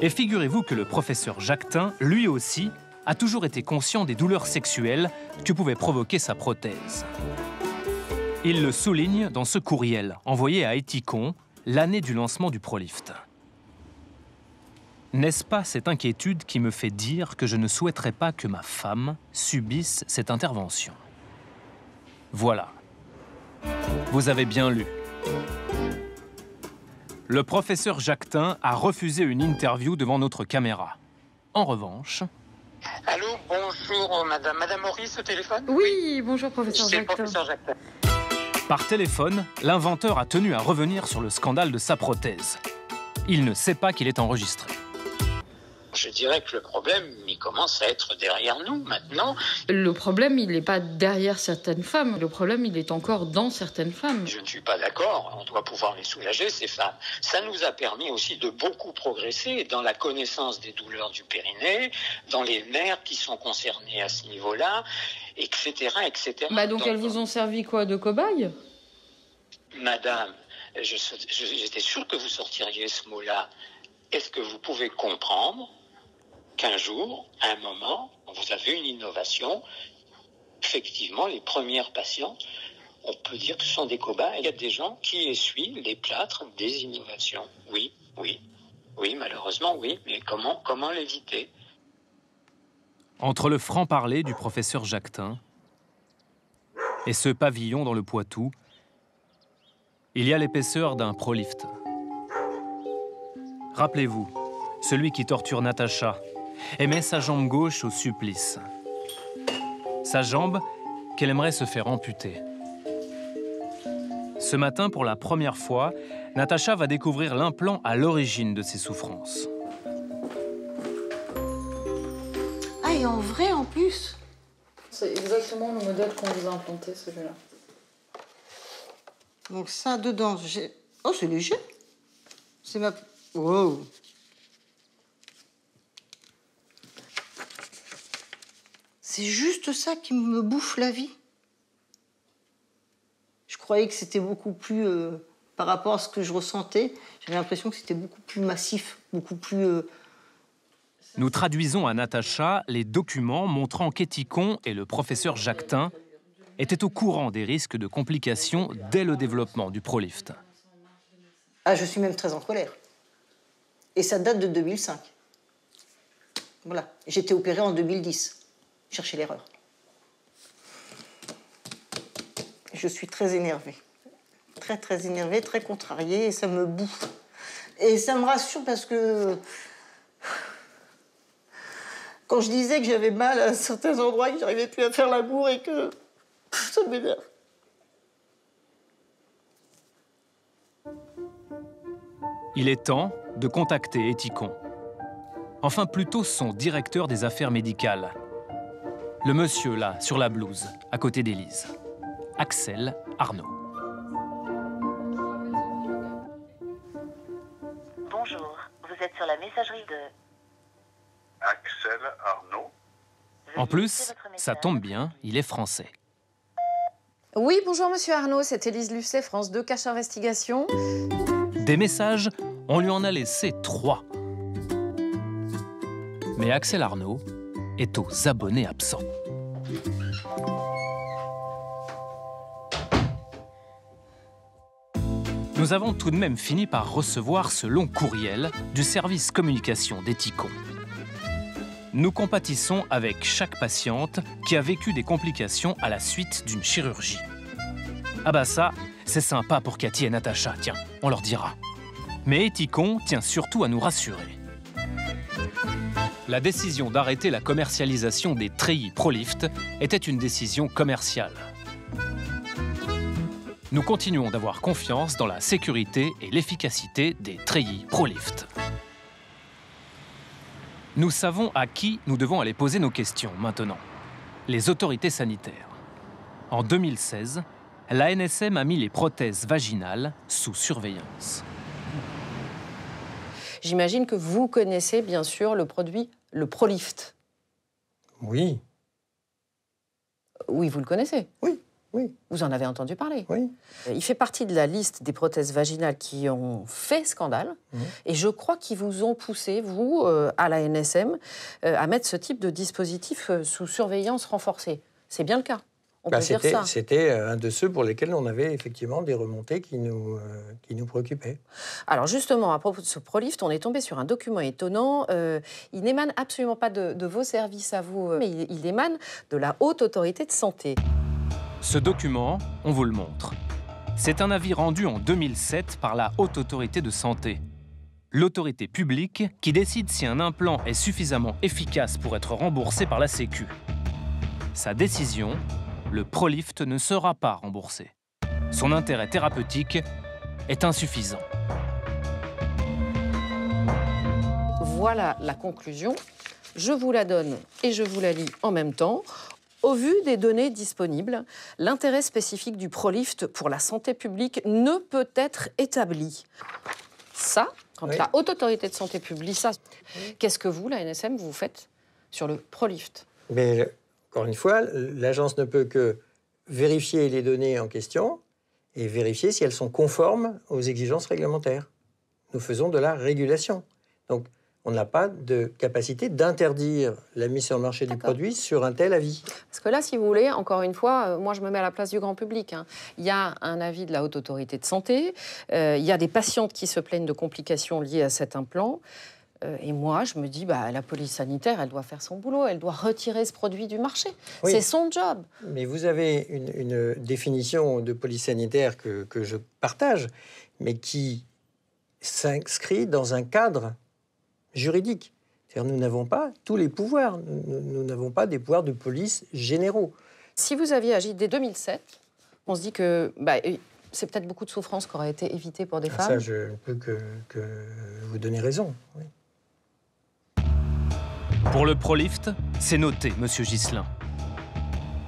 Et figurez-vous que le professeur Jacquetin, lui aussi, a toujours été conscient des douleurs sexuelles que pouvait provoquer sa prothèse. Il le souligne dans ce courriel envoyé à Ethicon l'année du lancement du Prolift. N'est-ce pas cette inquiétude qui me fait dire que je ne souhaiterais pas que ma femme subisse cette intervention? Voilà. Vous avez bien lu. Le professeur Jacquetin a refusé une interview devant notre caméra. En revanche... Allô, bonjour, madame. Madame Maurice au téléphone? Oui, bonjour, professeur Jacquetin. C'est le professeur Jacquetin. Par téléphone, l'inventeur a tenu à revenir sur le scandale de sa prothèse. Il ne sait pas qu'il est enregistré. Je dirais que le problème, il commence à être derrière nous maintenant. Le problème, il n'est pas derrière certaines femmes. Le problème, il est encore dans certaines femmes. Je ne suis pas d'accord. On doit pouvoir les soulager, ces femmes. Ça nous a permis aussi de beaucoup progresser dans la connaissance des douleurs du périnée, dans les nerfs qui sont concernés à ce niveau-là, etc., etc. Bah donc elles vous ont servi quoi, de cobaye? Madame, j'étais sûr que vous sortiriez ce mot-là. Est-ce que vous pouvez comprendre qu'un jour, à un moment, vous avez une innovation? Effectivement, les premières patientes, on peut dire que ce sont des cobayes. Il y a des gens qui essuient les plâtres des innovations. Oui, oui, oui, malheureusement, oui. Mais comment l'éviter? Entre le franc-parler du professeur Jacquetin et ce pavillon dans le Poitou, il y a l'épaisseur d'un Prolift. Rappelez-vous, celui qui torture Natacha et met sa jambe gauche au supplice. Sa jambe qu'elle aimerait se faire amputer. Ce matin, pour la première fois, Natacha va découvrir l'implant à l'origine de ses souffrances. Ah, et en vrai, en plus? C'est exactement le modèle qu'on vous a implanté, celui-là. Donc ça, dedans, j'ai... Oh, c'est léger. C'est ma... Wow. C'est juste ça qui me bouffe la vie. Je croyais que c'était beaucoup plus... par rapport à ce que je ressentais, j'avais l'impression que c'était beaucoup plus massif, beaucoup plus... Nous traduisons à Natacha les documents montrant qu'Ethicon et le professeur Jacquetin étaient au courant des risques de complications dès le développement du Prolift. Ah, je suis même très en colère. Et ça date de 2005. Voilà. J'étais opérée en 2010. Cherchez l'erreur. Je suis très énervée. Très, très énervée, très contrariée, et ça me bouffe. Et ça me rassure parce que... Quand je disais que j'avais mal à certains endroits, que j'arrivais plus à faire l'amour et que... Ça m'énerve. Il est temps de contacter Ethicon. Enfin, plutôt son directeur des affaires médicales. Le monsieur, là, sur la blouse, à côté d'Élise. Axel Arnaud. Bonjour, vous êtes sur la messagerie de... Axel Arnaud. En plus, ça tombe bien, il est français. Oui, bonjour Monsieur Arnaud, c'est Élise Lucet, France 2, Cache Investigation. Des messages, on lui en a laissé 3. Mais Axel Arnaud est aux abonnés absents. Nous avons tout de même fini par recevoir ce long courriel du service communication d'Ethicon. Nous compatissons avec chaque patiente qui a vécu des complications à la suite d'une chirurgie. Ah bah ça, c'est sympa pour Cathy et Natacha, tiens, on leur dira. Mais Ethicon tient surtout à nous rassurer. La décision d'arrêter la commercialisation des treillis Prolift était une décision commerciale. Nous continuons d'avoir confiance dans la sécurité et l'efficacité des treillis Prolift. Nous savons à qui nous devons aller poser nos questions maintenant. Les autorités sanitaires. En 2016, l'ANSM a mis les prothèses vaginales sous surveillance. J'imagine que vous connaissez bien sûr le produit, le Prolift. Oui. Oui, vous le connaissez. Oui, oui. Vous en avez entendu parler. Oui. Il fait partie de la liste des prothèses vaginales qui ont fait scandale. Et je crois qu'ils vous ont poussé, vous, à la NSM, à mettre ce type de dispositif sous surveillance renforcée. C'est bien le cas. On peut dire ça. C'était un de ceux pour lesquels on avait effectivement des remontées qui nous préoccupaient. Alors justement, à propos de ce Prolift, on est tombé sur un document étonnant. Il n'émane absolument pas de vos services à vous, mais il émane de la Haute Autorité de Santé. Ce document, on vous le montre. C'est un avis rendu en 2007 par la Haute Autorité de Santé. L'autorité publique qui décide si un implant est suffisamment efficace pour être remboursé par la Sécu. Sa décision, le Prolift ne sera pas remboursé. Son intérêt thérapeutique est insuffisant. Voilà la conclusion. Je vous la donne et je vous la lis en même temps. Au vu des données disponibles, l'intérêt spécifique du Prolift pour la santé publique ne peut être établi. Ça, quand la Haute Autorité de Santé publie ça, qu'est-ce que vous, la NSM, vous faites sur le Prolift? Mais encore une fois, l'agence ne peut que vérifier les données en question et vérifier si elles sont conformes aux exigences réglementaires. Nous faisons de la régulation. Donc, on n'a pas de capacité d'interdire la mise sur le marché du produit sur un tel avis. Parce que là, si vous voulez, encore une fois, moi je me mets à la place du grand public. Il y a un avis de la Haute Autorité de Santé, il y a des patientes qui se plaignent de complications liées à cet implant. Et moi, je me dis, la police sanitaire, elle doit faire son boulot, elle doit retirer ce produit du marché. Oui. C'est son job. Mais vous avez une définition de police sanitaire que je partage, mais qui s'inscrit dans un cadre juridique. C'est-à-dire, nous n'avons pas tous les pouvoirs. Nous n'avons pas des pouvoirs de police généraux. Si vous aviez agi dès 2007, on se dit que c'est peut-être beaucoup de souffrances qui auraient été évitées pour des femmes. Ça, je ne peux que vous donner raison. Oui. Pour le Prolift, c'est noté, monsieur Ghislain.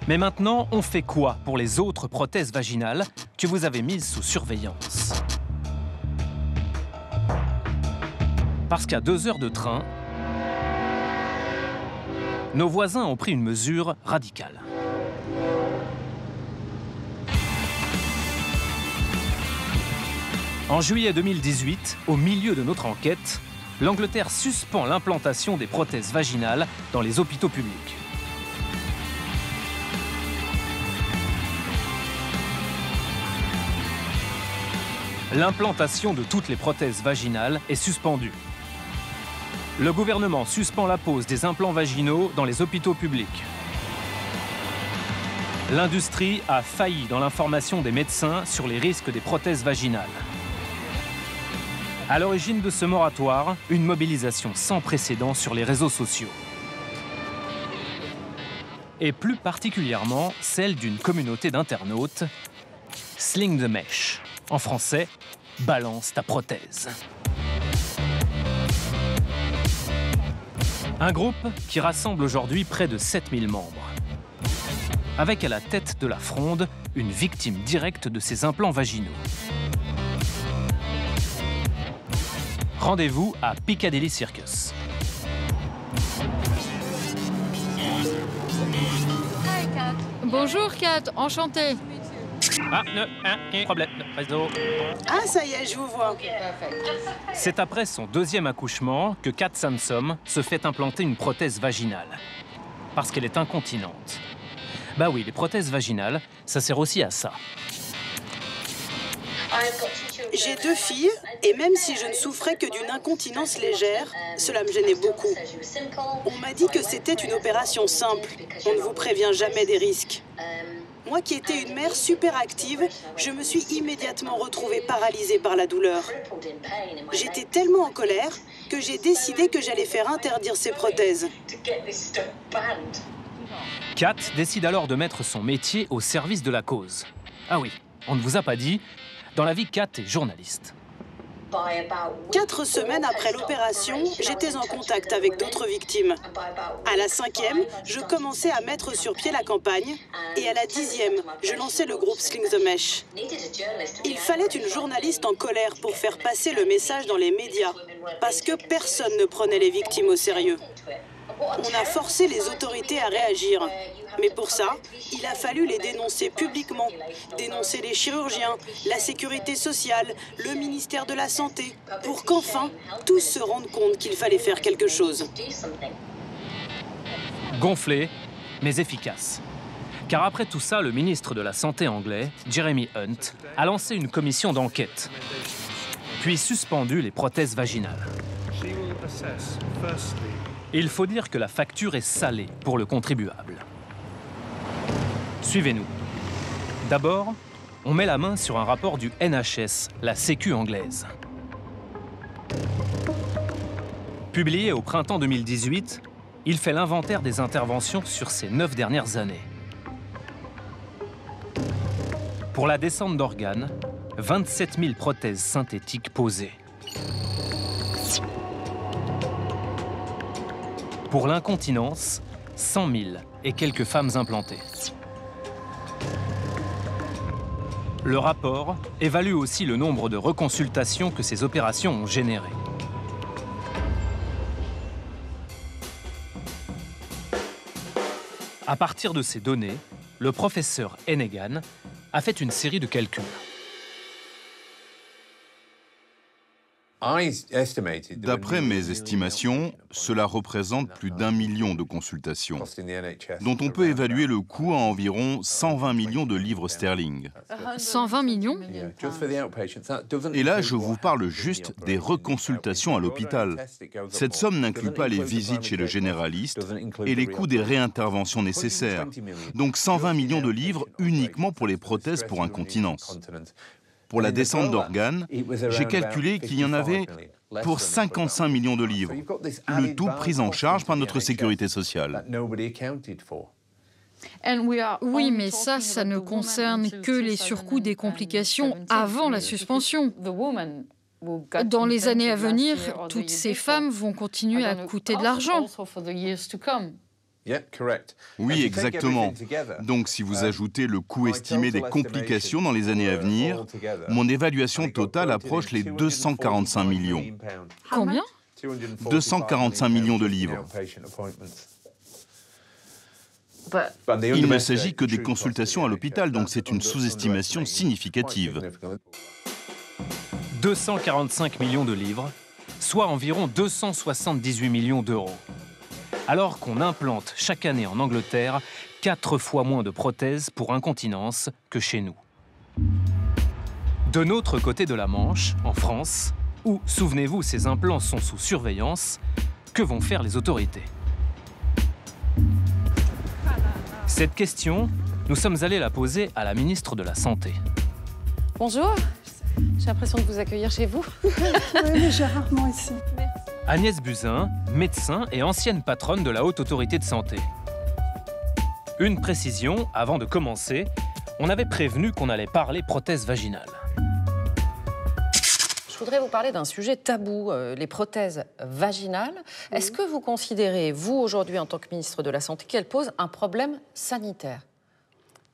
Mais maintenant, on fait quoi pour les autres prothèses vaginales que vous avez mises sous surveillance? Parce qu'à 2 heures de train, nos voisins ont pris une mesure radicale. En juillet 2018, au milieu de notre enquête, l'Angleterre suspend l'implantation des prothèses vaginales dans les hôpitaux publics. L'implantation de toutes les prothèses vaginales est suspendue. Le gouvernement suspend la pose des implants vaginaux dans les hôpitaux publics. L'industrie a failli dans l'information des médecins sur les risques des prothèses vaginales. À l'origine de ce moratoire, une mobilisation sans précédent sur les réseaux sociaux. Et plus particulièrement celle d'une communauté d'internautes, Sling the Mesh. En français, balance ta prothèse. Un groupe qui rassemble aujourd'hui près de 7000 membres. Avec à la tête de la fronde, une victime directe de ces implants vaginaux. Rendez-vous à Piccadilly Circus. Bonjour Kat, enchantée. Ah, problème, réseau. Ah, ça y est, je vous vois. C'est après son 2e accouchement que Kat Sansom se fait implanter une prothèse vaginale. Parce qu'elle est incontinente. Bah oui, les prothèses vaginales, ça sert aussi à ça. J'ai 2 filles, et même si je ne souffrais que d'une incontinence légère, cela me gênait beaucoup. On m'a dit que c'était une opération simple. On ne vous prévient jamais des risques. Moi qui étais une mère super active, je me suis immédiatement retrouvée paralysée par la douleur. J'étais tellement en colère que j'ai décidé que j'allais faire interdire ces prothèses. Kat décide alors de mettre son métier au service de la cause. Ah oui, on ne vous a pas dit, dans la vie, Kat est journaliste. 4 semaines après l'opération, j'étais en contact avec d'autres victimes. À la 5e, je commençais à mettre sur pied la campagne et à la 10e, je lançais le groupe Sling the Mesh. Il fallait une journaliste en colère pour faire passer le message dans les médias, parce que personne ne prenait les victimes au sérieux. On a forcé les autorités à réagir. Mais pour ça, il a fallu les dénoncer publiquement. Dénoncer les chirurgiens, la sécurité sociale, le ministère de la Santé, pour qu'enfin, tous se rendent compte qu'il fallait faire quelque chose. Gonflé, mais efficace. Car après tout ça, le ministre de la Santé anglais, Jeremy Hunt, a lancé une commission d'enquête, puis suspendu les prothèses vaginales. Il faut dire que la facture est salée pour le contribuable. Suivez-nous. D'abord, on met la main sur un rapport du NHS, la Sécu anglaise. Publié au printemps 2018, il fait l'inventaire des interventions sur ces 9 dernières années. Pour la descente d'organes, 27 000 prothèses synthétiques posées. Pour l'incontinence, 100 000 et quelques femmes implantées. Le rapport évalue aussi le nombre de reconsultations que ces opérations ont générées. À partir de ces données, le professeur Hennegan a fait une série de calculs. D'après mes estimations, cela représente plus d'1 million de consultations, dont on peut évaluer le coût à environ 120 millions de livres sterling. 120 millions? Et là, je vous parle juste des reconsultations à l'hôpital. Cette somme n'inclut pas les visites chez le généraliste et les coûts des réinterventions nécessaires. Donc 120 millions de livres uniquement pour les prothèses pour incontinence. Pour la descente d'organes, j'ai calculé qu'il y en avait pour 55 millions de livres, le tout pris en charge par notre sécurité sociale. Oui, mais ça ne concerne que les surcoûts des complications avant la suspension. Dans les années à venir, toutes ces femmes vont continuer à coûter de l'argent. Oui, exactement. Donc, si vous ajoutez le coût estimé des complications dans les années à venir, mon évaluation totale approche les 245 millions. Combien? 245 millions de livres. Il ne s'agit que des consultations à l'hôpital, donc c'est une sous-estimation significative. 245 millions de livres, soit environ 278 millions d'euros. Alors qu'on implante chaque année en Angleterre 4 fois moins de prothèses pour incontinence que chez nous. De notre côté de la Manche, en France, où, souvenez-vous, ces implants sont sous surveillance, que vont faire les autorités? Cette question, nous sommes allés la poser à la ministre de la Santé. Bonjour, j'ai l'impression de vous accueillir chez vous. Oui, mais j'ai rarement ici. Agnès Buzyn, médecin et ancienne patronne de la Haute Autorité de Santé. Une précision, avant de commencer, on avait prévenu qu'on allait parler prothèse vaginale. Je voudrais vous parler d'un sujet tabou, les prothèses vaginales. Est-ce que vous considérez, vous, aujourd'hui, en tant que ministre de la Santé, qu'elles posent un problème sanitaire?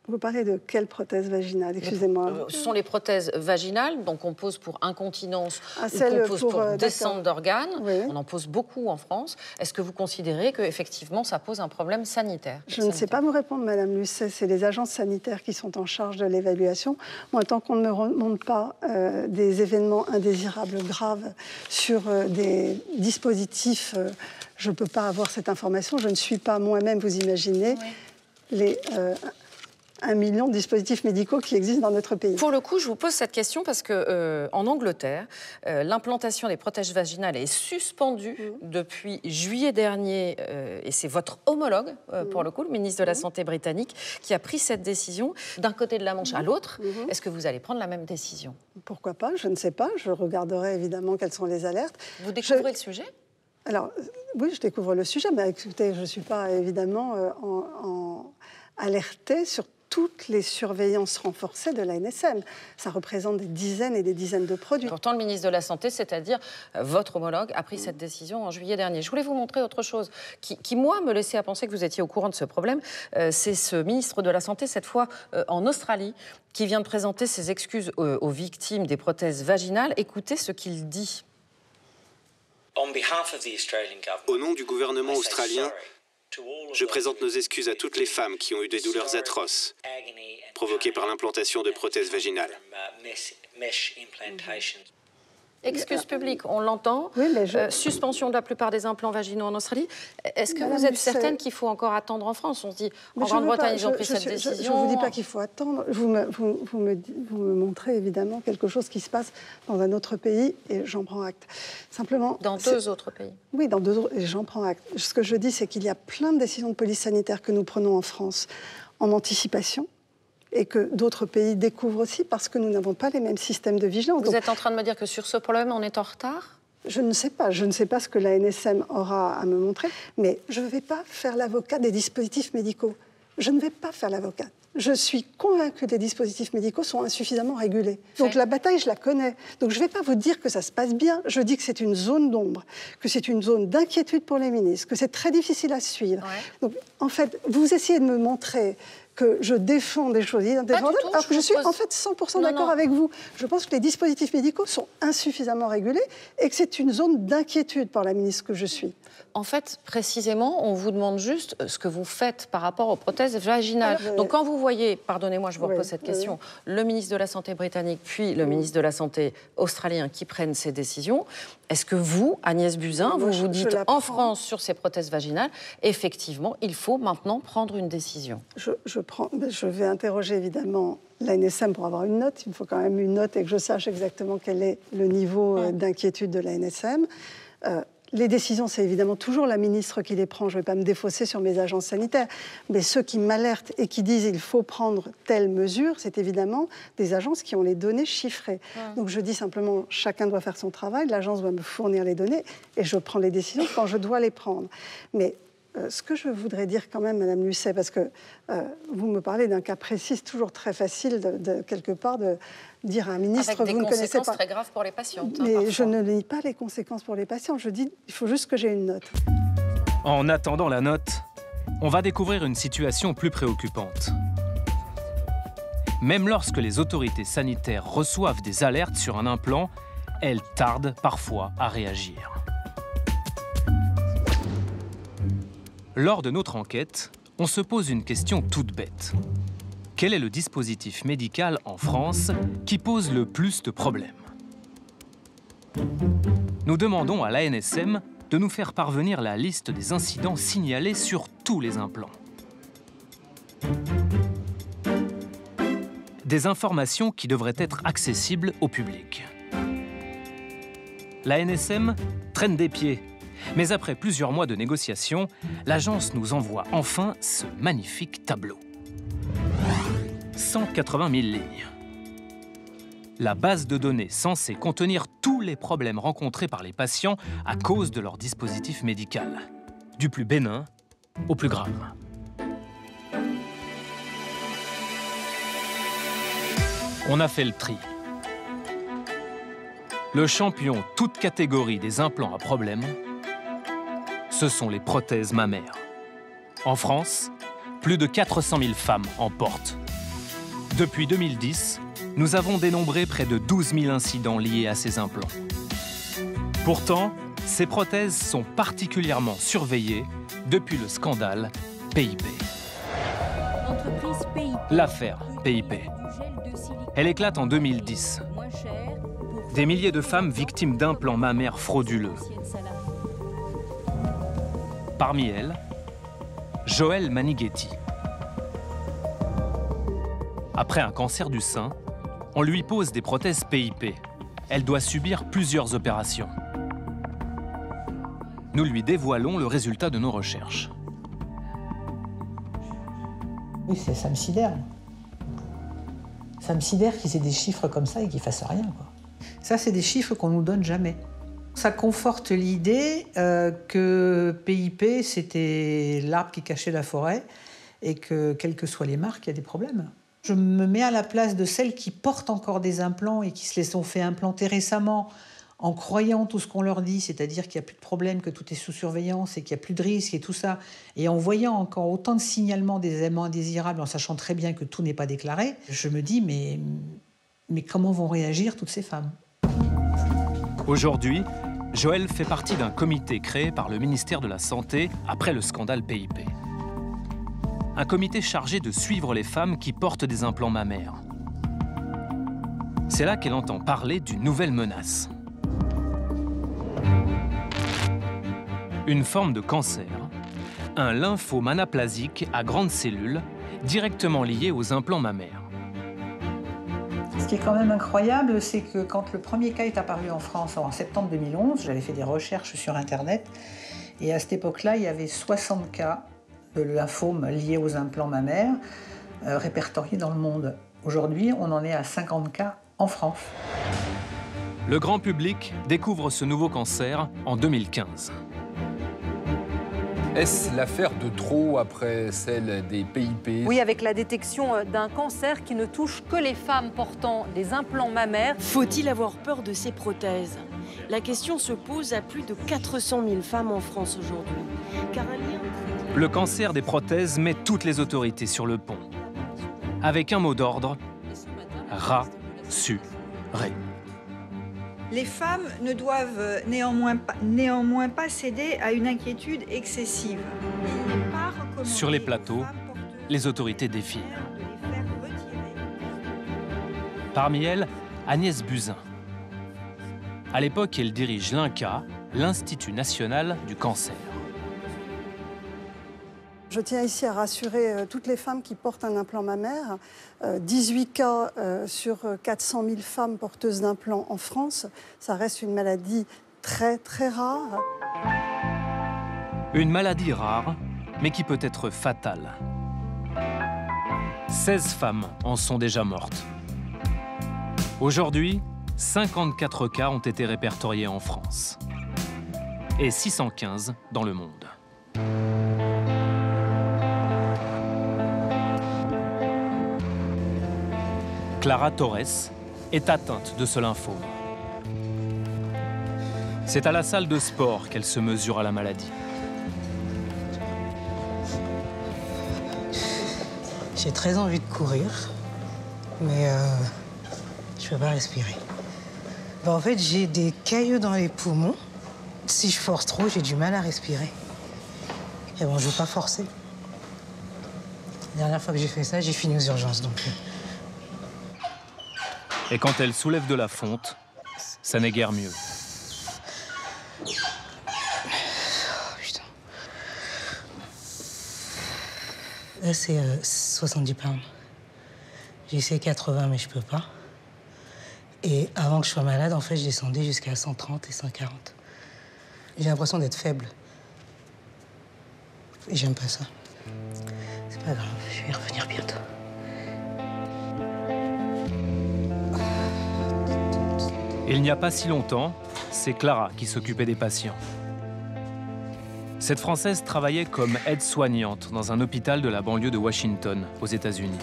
Vous parlez de quelle prothèse vaginale? Excusez-moi. Ce sont les prothèses vaginales, donc on pose pour incontinence, ou celle qu'on pose pour descente d'organes. Oui. On en pose beaucoup en France. Est-ce que vous considérez qu'effectivement, ça pose un problème sanitaire? Je ne sais pas vous répondre, Madame Lucet. C'est les agences sanitaires qui sont en charge de l'évaluation. Moi, tant qu'on ne me remonte pas des événements indésirables graves sur des dispositifs, je ne peux pas avoir cette information. Je ne suis pas moi-même, vous imaginez, les... 1 million de dispositifs médicaux qui existent dans notre pays. Pour le coup, je vous pose cette question parce qu'en Angleterre, l'implantation des prothèses vaginales est suspendue depuis juillet dernier et c'est votre homologue, pour le coup, le ministre de la Santé britannique, qui a pris cette décision d'un côté de la Manche à l'autre. Est-ce que vous allez prendre la même décision? Pourquoi pas? Je ne sais pas. Je regarderai évidemment quelles sont les alertes. Vous découvrez le sujet? Alors, oui, je découvre le sujet, mais écoutez, je ne suis pas évidemment alertée sur toutes les surveillances renforcées de l'ANSM. Ça représente des dizaines et des dizaines de produits. Pourtant, le ministre de la Santé, c'est-à-dire votre homologue, a pris cette décision en juillet dernier. Je voulais vous montrer autre chose qui moi, me laissait à penser que vous étiez au courant de ce problème. C'est ce ministre de la Santé, cette fois en Australie, qui vient de présenter ses excuses aux victimes des prothèses vaginales. Écoutez ce qu'il dit. Au nom du gouvernement australien, je présente nos excuses à toutes les femmes qui ont eu des douleurs atroces provoquées par l'implantation de prothèses vaginales. Excuses publiques, on l'entend. Oui, suspension de la plupart des implants vaginaux en Australie. Est-ce que vous êtes certaine qu'il faut encore attendre en France? On se dit, en Grande-Bretagne, ils ont pris cette décision. Je ne vous dis pas qu'il faut attendre. Vous me montrez évidemment quelque chose qui se passe dans un autre pays et j'en prends acte. Simplement, dans 2 autres pays. Oui, dans 2 autres, et j'en prends acte. Ce que je dis, c'est qu'il y a plein de décisions de police sanitaire que nous prenons en France en anticipation, et que d'autres pays découvrent aussi parce que nous n'avons pas les mêmes systèmes de vigilance. Vous êtes en train de me dire que sur ce problème, on est en retard? Je ne sais pas. Je ne sais pas ce que l'ANSM aura à me montrer, mais je ne vais pas faire l'avocat des dispositifs médicaux. Je ne vais pas faire l'avocat. Je suis convaincue que les dispositifs médicaux sont insuffisamment régulés. Donc la bataille, je la connais. Donc je ne vais pas vous dire que ça se passe bien. Je dis que c'est une zone d'ombre, que c'est une zone d'inquiétude pour les ministres, que c'est très difficile à suivre. Ouais. Donc en fait, vous essayez de me montrer que je défends des choses indéfendables, alors que je suis en fait 100% d'accord avec vous. Je pense que les dispositifs médicaux sont insuffisamment régulés et que c'est une zone d'inquiétude pour la ministre que je suis. En fait, précisément, on vous demande juste ce que vous faites par rapport aux prothèses vaginales. Donc quand vous voyez, pardonnez-moi, je vous repose cette question, le ministre de la Santé britannique puis le ministre de la Santé australien qui prennent ces décisions, est-ce que vous, Agnès Buzyn, vous dites en France sur ces prothèses vaginales, effectivement, il faut maintenant prendre une décision? Je vais interroger évidemment l'ANSM pour avoir une note. Il me faut quand même une note et que je sache exactement quel est le niveau d'inquiétude de l'ANSM. Les décisions, c'est évidemment toujours la ministre qui les prend. Je ne vais pas me défausser sur mes agences sanitaires. Mais ceux qui m'alertent et qui disent qu'il faut prendre telle mesure, c'est évidemment des agences qui ont les données chiffrées. Donc je dis simplement, chacun doit faire son travail, l'agence doit me fournir les données et je prends les décisions quand je dois les prendre. Mais ce que je voudrais dire quand même, Madame Lucet, parce que vous me parlez d'un cas précis, c'est toujours très facile de quelque part de dire à un ministre que vous ne connaissez pas. Avec des conséquences très graves pour les patientes. Mais je ne lis pas les conséquences pour les patients. Je dis, il faut juste que j'ai une note. En attendant la note, on va découvrir une situation plus préoccupante. Même lorsque les autorités sanitaires reçoivent des alertes sur un implant, elles tardent parfois à réagir. Lors de notre enquête, on se pose une question toute bête. Quel est le dispositif médical en France qui pose le plus de problèmes? Nous demandons à l'ANSM de nous faire parvenir la liste des incidents signalés sur tous les implants. Des informations qui devraient être accessibles au public. L'ANSM traîne des pieds. Mais après plusieurs mois de négociations, l'agence nous envoie enfin ce magnifique tableau. 180 000 lignes. La base de données censée contenir tous les problèmes rencontrés par les patients à cause de leur dispositif médical, du plus bénin au plus grave. On a fait le tri. Le champion toute catégorie des implants à problème, ce sont les prothèses mammaires. En France, plus de 400 000 femmes en portent. Depuis 2010, nous avons dénombré près de 12 000 incidents liés à ces implants. Pourtant, ces prothèses sont particulièrement surveillées depuis le scandale PIP. L'affaire PIP. Elle éclate en 2010. Des milliers de femmes victimes d'implants mammaires frauduleux. Parmi elles, Joëlle Manighetti. Après un cancer du sein, on lui pose des prothèses PIP. Elle doit subir plusieurs opérations. Nous lui dévoilons le résultat de nos recherches. Oui, ça me sidère. Ça me sidère qu'ils aient des chiffres comme ça et qu'ils fassent rien, quoi. Ça, c'est des chiffres qu'on nous donne jamais. Ça conforte l'idée que PIP, c'était l'arbre qui cachait la forêt et que, quelles que soient les marques, il y a des problèmes. Je me mets à la place de celles qui portent encore des implants et qui se les sont fait implanter récemment en croyant tout ce qu'on leur dit, c'est-à-dire qu'il n'y a plus de problème, que tout est sous surveillance et qu'il n'y a plus de risques et tout ça, et en voyant encore autant de signalements des éléments indésirables, en sachant très bien que tout n'est pas déclaré, je me dis, mais comment vont réagir toutes ces femmes? Aujourd'hui, Joëlle fait partie d'un comité créé par le ministère de la Santé après le scandale PIP. Un comité chargé de suivre les femmes qui portent des implants mammaires. C'est là qu'elle entend parler d'une nouvelle menace. Une forme de cancer, un lymphome anaplasique à grandes cellules, directement lié aux implants mammaires. Ce qui est quand même incroyable, c'est que quand le premier cas est apparu en France en septembre 2011, j'avais fait des recherches sur Internet, et à cette époque-là, il y avait 60 cas de lymphome liés aux implants mammaires répertoriés dans le monde. Aujourd'hui, on en est à 50 cas en France. Le grand public découvre ce nouveau cancer en 2015. Est-ce l'affaire de trop après celle des PIP? Oui, avec la détection d'un cancer qui ne touche que les femmes portant des implants mammaires. Faut-il avoir peur de ces prothèses? La question se pose à plus de 400 000 femmes en France aujourd'hui. Car un lien... Le cancer des prothèses met toutes les autorités sur le pont. Avec un mot d'ordre, rassurer. Les femmes ne doivent néanmoins pas céder à une inquiétude excessive. Sur les plateaux, les autorités défilent. Parmi elles, Agnès Buzyn. À l'époque, elle dirige l'INCa, l'Institut national du cancer. Je tiens ici à rassurer toutes les femmes qui portent un implant mammaire. 18 cas sur 400 000 femmes porteuses d'implants en France. Ça reste une maladie très, très rare. Une maladie rare, mais qui peut être fatale. 16 femmes en sont déjà mortes. Aujourd'hui, 54 cas ont été répertoriés en France. Et 615 dans le monde. Clara Torres est atteinte de ce lymphome. C'est à la salle de sport qu'elle se mesure à la maladie. J'ai très envie de courir, mais je ne peux pas respirer. En fait, j'ai des caillots dans les poumons. Si je force trop, j'ai du mal à respirer. Et bon, je ne veux pas forcer. La dernière fois que j'ai fait ça, j'ai fini aux urgences, donc... Et quand elle soulève de la fonte, ça n'est guère mieux. Oh, putain. Là, c'est 70 pounds. J'ai essayé 80, mais je peux pas. Et avant que je sois malade, en fait, je descendais jusqu'à 130 et 140. J'ai l'impression d'être faible. Et j'aime pas ça. C'est pas grave, je vais y revenir bientôt. Il n'y a pas si longtemps, c'est Clara qui s'occupait des patients. Cette Française travaillait comme aide-soignante dans un hôpital de la banlieue de Washington, aux États-Unis.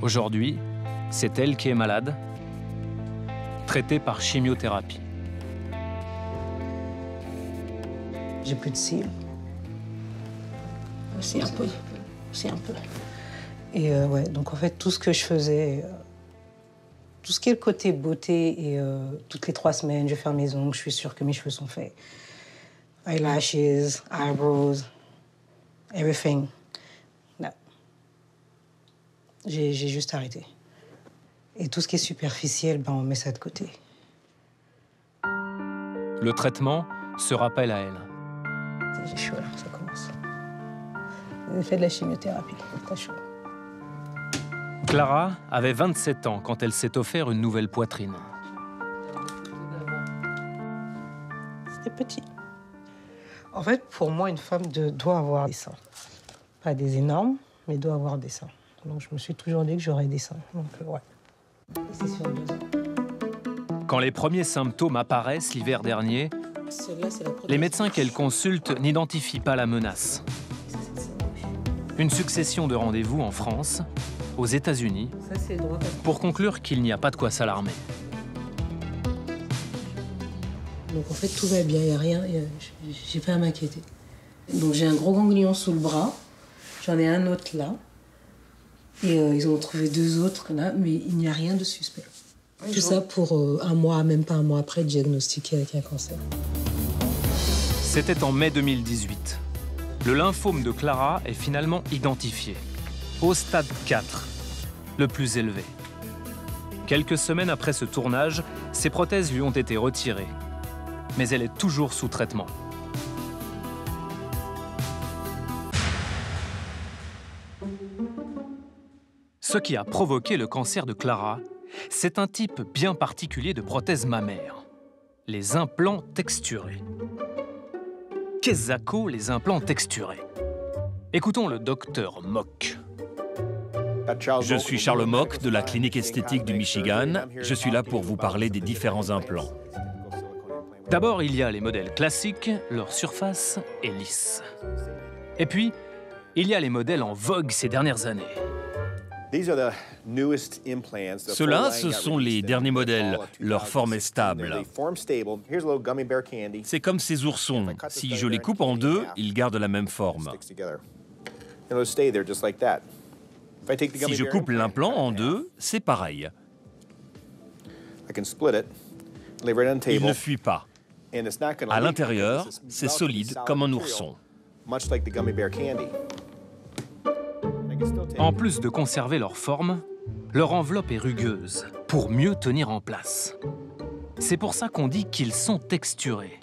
Aujourd'hui, c'est elle qui est malade, traitée par chimiothérapie. J'ai plus de cils. C'est un peu. C'est un peu. Et ouais, donc en fait, tout ce que je faisais... Tout ce qui est le côté beauté, et toutes les 3 semaines, je fais mes ongles, je suis sûre que mes cheveux sont faits. Eyelashes, eyebrows, everything. No. J'ai juste arrêté. Et tout ce qui est superficiel, ben, on met ça de côté. Le traitement se rappelle à elle. J'ai chaud là, ça commence. J'ai fait de la chimiothérapie, t'as chaud. Clara avait 27 ans quand elle s'est offert une nouvelle poitrine. C'était petit. En fait, pour moi, une femme doit avoir des seins. Pas des énormes, mais doit avoir des seins. Donc je me suis toujours dit que j'aurais des seins. Donc ouais. Et c'est sur 2 ans. Quand les premiers symptômes apparaissent l'hiver dernier, les médecins qu'elle consulte n'identifient pas la menace. Une succession de rendez-vous en France, aux États-Unis, pour conclure qu'il n'y a pas de quoi s'alarmer. Donc en fait, tout va bien, il n'y a rien, j'ai pas à m'inquiéter. Donc j'ai un gros ganglion sous le bras, j'en ai un autre là, et ils ont trouvé 2 autres là, mais il n'y a rien de suspect. Tout ça pour un mois, même pas un mois après, diagnostiqué avec un cancer. C'était en mai 2018. Le lymphome de Clara est finalement identifié, au stade 4, le plus élevé. Quelques semaines après ce tournage, ses prothèses lui ont été retirées. Mais elle est toujours sous traitement. Ce qui a provoqué le cancer de Clara, c'est un type bien particulier de prothèse mammaire, les implants texturés. Qu'est-ce que les implants texturés? Écoutons le docteur Mock. Je suis Charles Mock de la clinique esthétique du Michigan. Je suis là pour vous parler des différents implants. D'abord, il y a les modèles classiques, leur surface est lisse. Et puis, il y a les modèles en vogue ces dernières années. Ceux-là, ce sont les derniers modèles. Leur forme est stable. C'est comme ces oursons. Si je les coupe en 2, ils gardent la même forme. Si je coupe l'implant en 2, c'est pareil. Il ne fuit pas. À l'intérieur, c'est solide comme un ourson. En plus de conserver leur forme, leur enveloppe est rugueuse pour mieux tenir en place. C'est pour ça qu'on dit qu'ils sont texturés.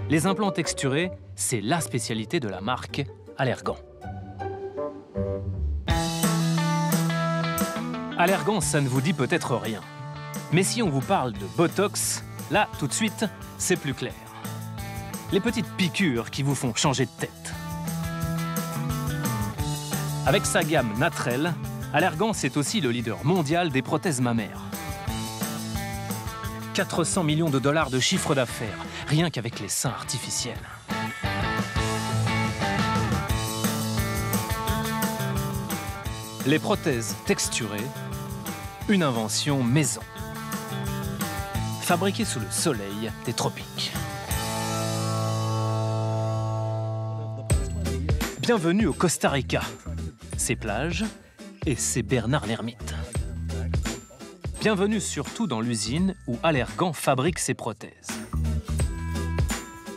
Les implants texturés, c'est la spécialité de la marque Allergan. Allergan, ça ne vous dit peut-être rien. Mais si on vous parle de Botox, là, tout de suite, c'est plus clair. Les petites piqûres qui vous font changer de tête. Avec sa gamme Natrel, Allergan, c'est aussi le leader mondial des prothèses mammaires. 400 millions de dollars de chiffre d'affaires, rien qu'avec les seins artificiels. Les prothèses texturées, une invention maison. Fabriquée sous le soleil des tropiques. Bienvenue au Costa Rica, ses plages et ses Bernard l'Ermite. Bienvenue surtout dans l'usine où Allergan fabrique ses prothèses.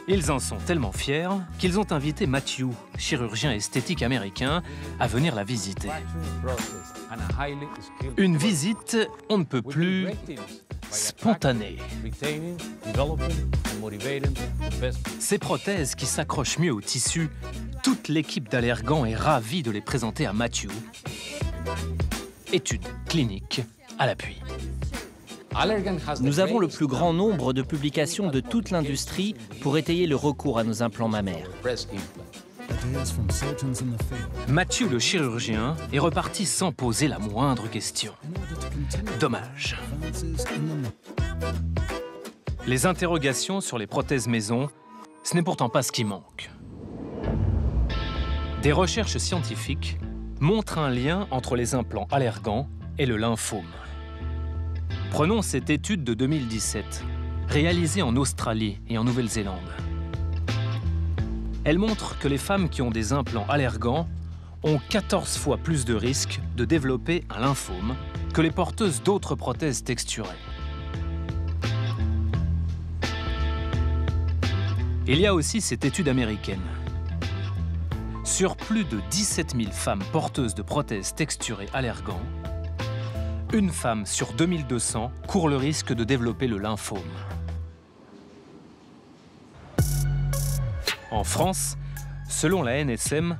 Ils en sont tellement fiers qu'ils ont invité Matthew, chirurgien esthétique américain, à venir la visiter. Une visite, on ne peut plus spontanée. Ces prothèses qui s'accrochent mieux au tissu, toute l'équipe d'Allergan est ravie de les présenter à Matthew. Étude clinique à l'appui. Nous avons le plus grand nombre de publications de toute l'industrie pour étayer le recours à nos implants mammaires. Matthew, le chirurgien, est reparti sans poser la moindre question. Dommage. Les interrogations sur les prothèses maison, ce n'est pourtant pas ce qui manque. Des recherches scientifiques montrent un lien entre les implants Allergan et le lymphome. Prenons cette étude de 2017, réalisée en Australie et en Nouvelle-Zélande. Elle montre que les femmes qui ont des implants Allergan ont 14 fois plus de risques de développer un lymphome que les porteuses d'autres prothèses texturées. Il y a aussi cette étude américaine. Sur plus de 17 000 femmes porteuses de prothèses texturées Allergan, une femme sur 2200 court le risque de développer le lymphome. En France, selon la NSM,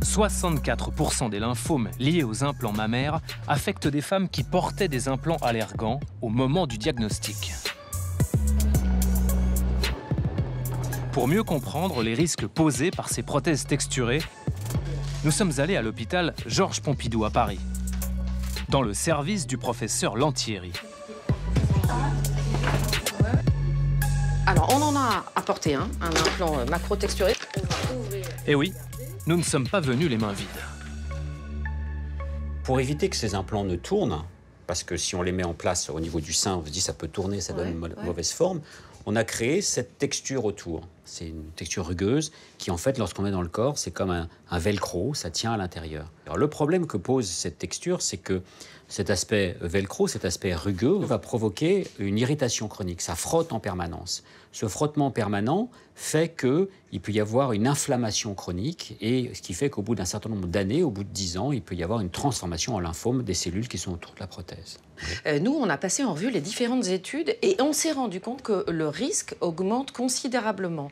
64% des lymphomes liés aux implants mammaires affectent des femmes qui portaient des implants Allergan au moment du diagnostic. Pour mieux comprendre les risques posés par ces prothèses texturées, nous sommes allés à l'hôpital Georges Pompidou à Paris, dans le service du professeur Lantieri. Alors, on en a apporté un implant macro-texturé. Eh oui, nous ne sommes pas venus les mains vides. Pour éviter que ces implants ne tournent, parce que si on les met en place au niveau du sein, on se dit ça peut tourner, ça donne une mauvaise forme, on a créé cette texture autour. C'est une texture rugueuse qui, en fait, lorsqu'on met dans le corps, c'est comme un velcro, ça tient à l'intérieur. Alors, le problème que pose cette texture, c'est que cet aspect velcro, cet aspect rugueux, va provoquer une irritation chronique. Ça frotte en permanence. Ce frottement permanent fait qu'il peut y avoir une inflammation chronique, et ce qui fait qu'au bout d'un certain nombre d'années, au bout de 10 ans, il peut y avoir une transformation en lymphome des cellules qui sont autour de la prothèse. Nous, on a passé en revue les différentes études et on s'est rendu compte que le risque augmente considérablement.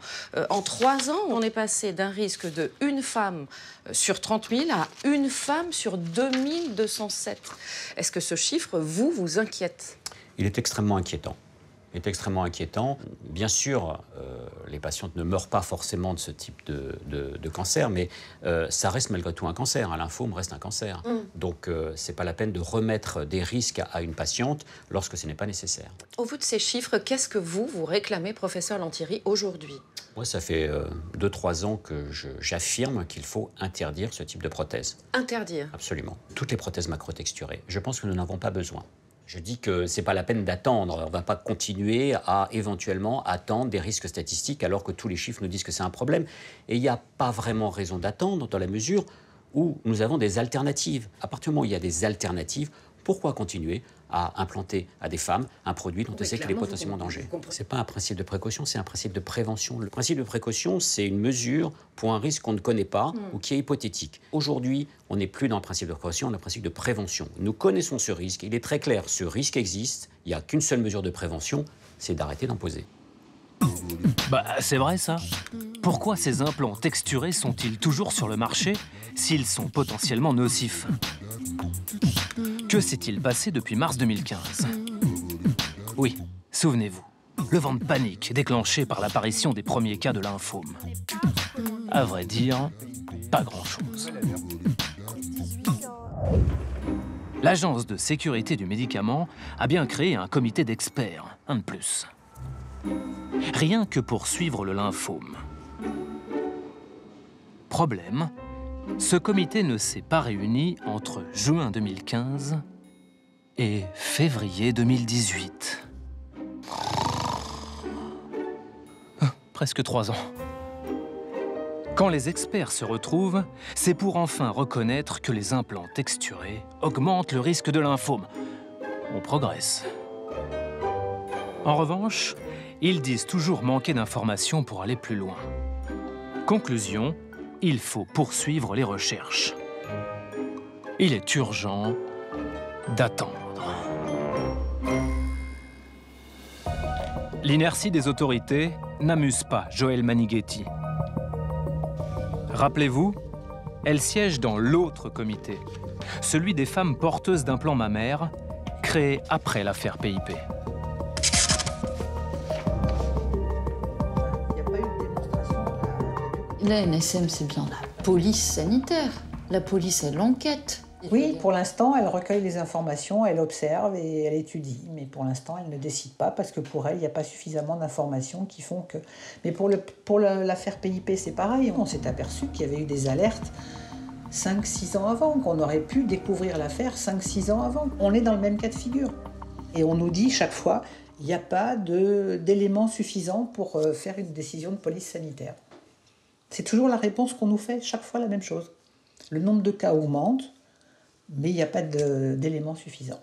En 3 ans, on est passé d'un risque de 1 femme sur 30 000 à 1 femme sur 2207. Est-ce que ce chiffre, vous inquiète? Il est extrêmement inquiétant. Il est extrêmement inquiétant. Bien sûr, les patientes ne meurent pas forcément de ce type de cancer, mais ça reste malgré tout un cancer. Un lymphome reste un cancer. Donc, ce n'est pas la peine de remettre des risques à une patiente lorsque ce n'est pas nécessaire. Au vu de ces chiffres, qu'est-ce que vous réclamez, professeur Lantieri, aujourd'hui? Moi, ça fait 2-3 ans que j'affirme qu'il faut interdire ce type de prothèse. Interdire? Absolument. Toutes les prothèses macrotexturées. Je pense que nous n'avons pas besoin. Je dis que ce n'est pas la peine d'attendre. On ne va pas continuer à éventuellement attendre des risques statistiques alors que tous les chiffres nous disent que c'est un problème. Et il n'y a pas vraiment raison d'attendre dans la mesure où nous avons des alternatives. À partir du moment où il y a des alternatives, pourquoi continuer à implanter à des femmes un produit dont on sait qu'il est potentiellement en danger? Ce n'est pas un principe de précaution, c'est un principe de prévention. Le principe de précaution, c'est une mesure pour un risque qu'on ne connaît pas ou qui est hypothétique. Aujourd'hui, on n'est plus dans le principe de précaution, on a le principe de prévention. Nous connaissons ce risque, il est très clair, ce risque existe, il n'y a qu'une seule mesure de prévention, c'est d'arrêter d'en poser. Bah, c'est vrai ça. Pourquoi ces implants texturés sont-ils toujours sur le marché s'ils sont potentiellement nocifs? Que s'est-il passé depuis mars 2015? Oui, souvenez-vous, le vent de panique déclenché par l'apparition des premiers cas de lymphome. À vrai dire, pas grand-chose. L'Agence de sécurité du médicament a bien créé un comité d'experts, un de plus. Rien que pour suivre le lymphome. Problème, ce comité ne s'est pas réuni entre juin 2015 et février 2018. Presque 3 ans. Quand les experts se retrouvent, c'est pour enfin reconnaître que les implants texturés augmentent le risque de lymphome. On progresse. En revanche, ils disent toujours manquer d'informations pour aller plus loin. Conclusion, il faut poursuivre les recherches. Il est urgent d'attendre. L'inertie des autorités n'amuse pas Joëlle Manighetti. Rappelez-vous, elle siège dans l'autre comité, celui des femmes porteuses d'implants mammaires, créé après l'affaire PIP. L'ANSM, c'est bien la police sanitaire. La police, elle enquête. Oui, pour l'instant, elle recueille les informations, elle observe et elle étudie. Mais pour l'instant, elle ne décide pas parce que pour elle, il n'y a pas suffisamment d'informations qui font que... Mais pour l'affaire PIP, c'est pareil. On s'est aperçu qu'il y avait eu des alertes 5-6 ans avant, qu'on aurait pu découvrir l'affaire 5-6 ans avant. On est dans le même cas de figure. Et on nous dit chaque fois, il n'y a pas d'éléments suffisants pour faire une décision de police sanitaire. C'est toujours la réponse qu'on nous fait, chaque fois la même chose. Le nombre de cas augmente, mais il n'y a pas d'éléments suffisants.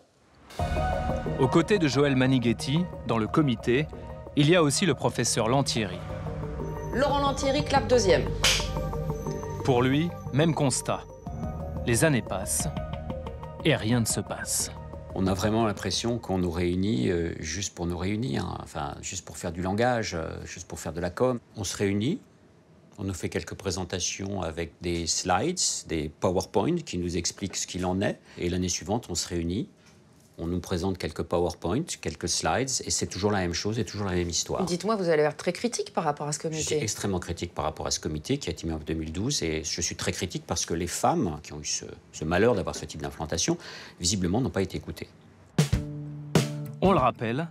Aux côtés de Joëlle Manighetti, dans le comité, il y a aussi le professeur Lantieri. Laurent Lantieri, clap deuxième. Pour lui, même constat. Les années passent et rien ne se passe. On a vraiment l'impression qu'on nous réunit juste pour nous réunir, hein. Enfin, juste pour faire du langage, juste pour faire de la com. On se réunit. On nous fait quelques présentations avec des slides, des PowerPoint qui nous expliquent ce qu'il en est. Et l'année suivante, on se réunit, on nous présente quelques PowerPoint, quelques slides, et c'est toujours la même chose et toujours la même histoire. Dites-moi, vous avez l'air très critique par rapport à ce comité. Je suis extrêmement critique par rapport à ce comité qui a été mis en 2012, et je suis très critique parce que les femmes qui ont eu ce malheur d'avoir ce type d'implantation, visiblement, n'ont pas été écoutées. On le rappelle,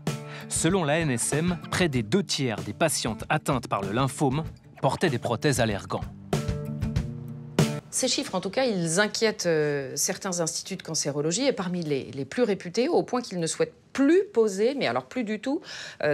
selon l'ANSM, près des 2/3 des patientes atteintes par le lymphome portaient des prothèses allergans. Ces chiffres, en tout cas, ils inquiètent certains instituts de cancérologie et parmi les plus réputés, au point qu'ils ne souhaitent plus poser, mais alors plus du tout,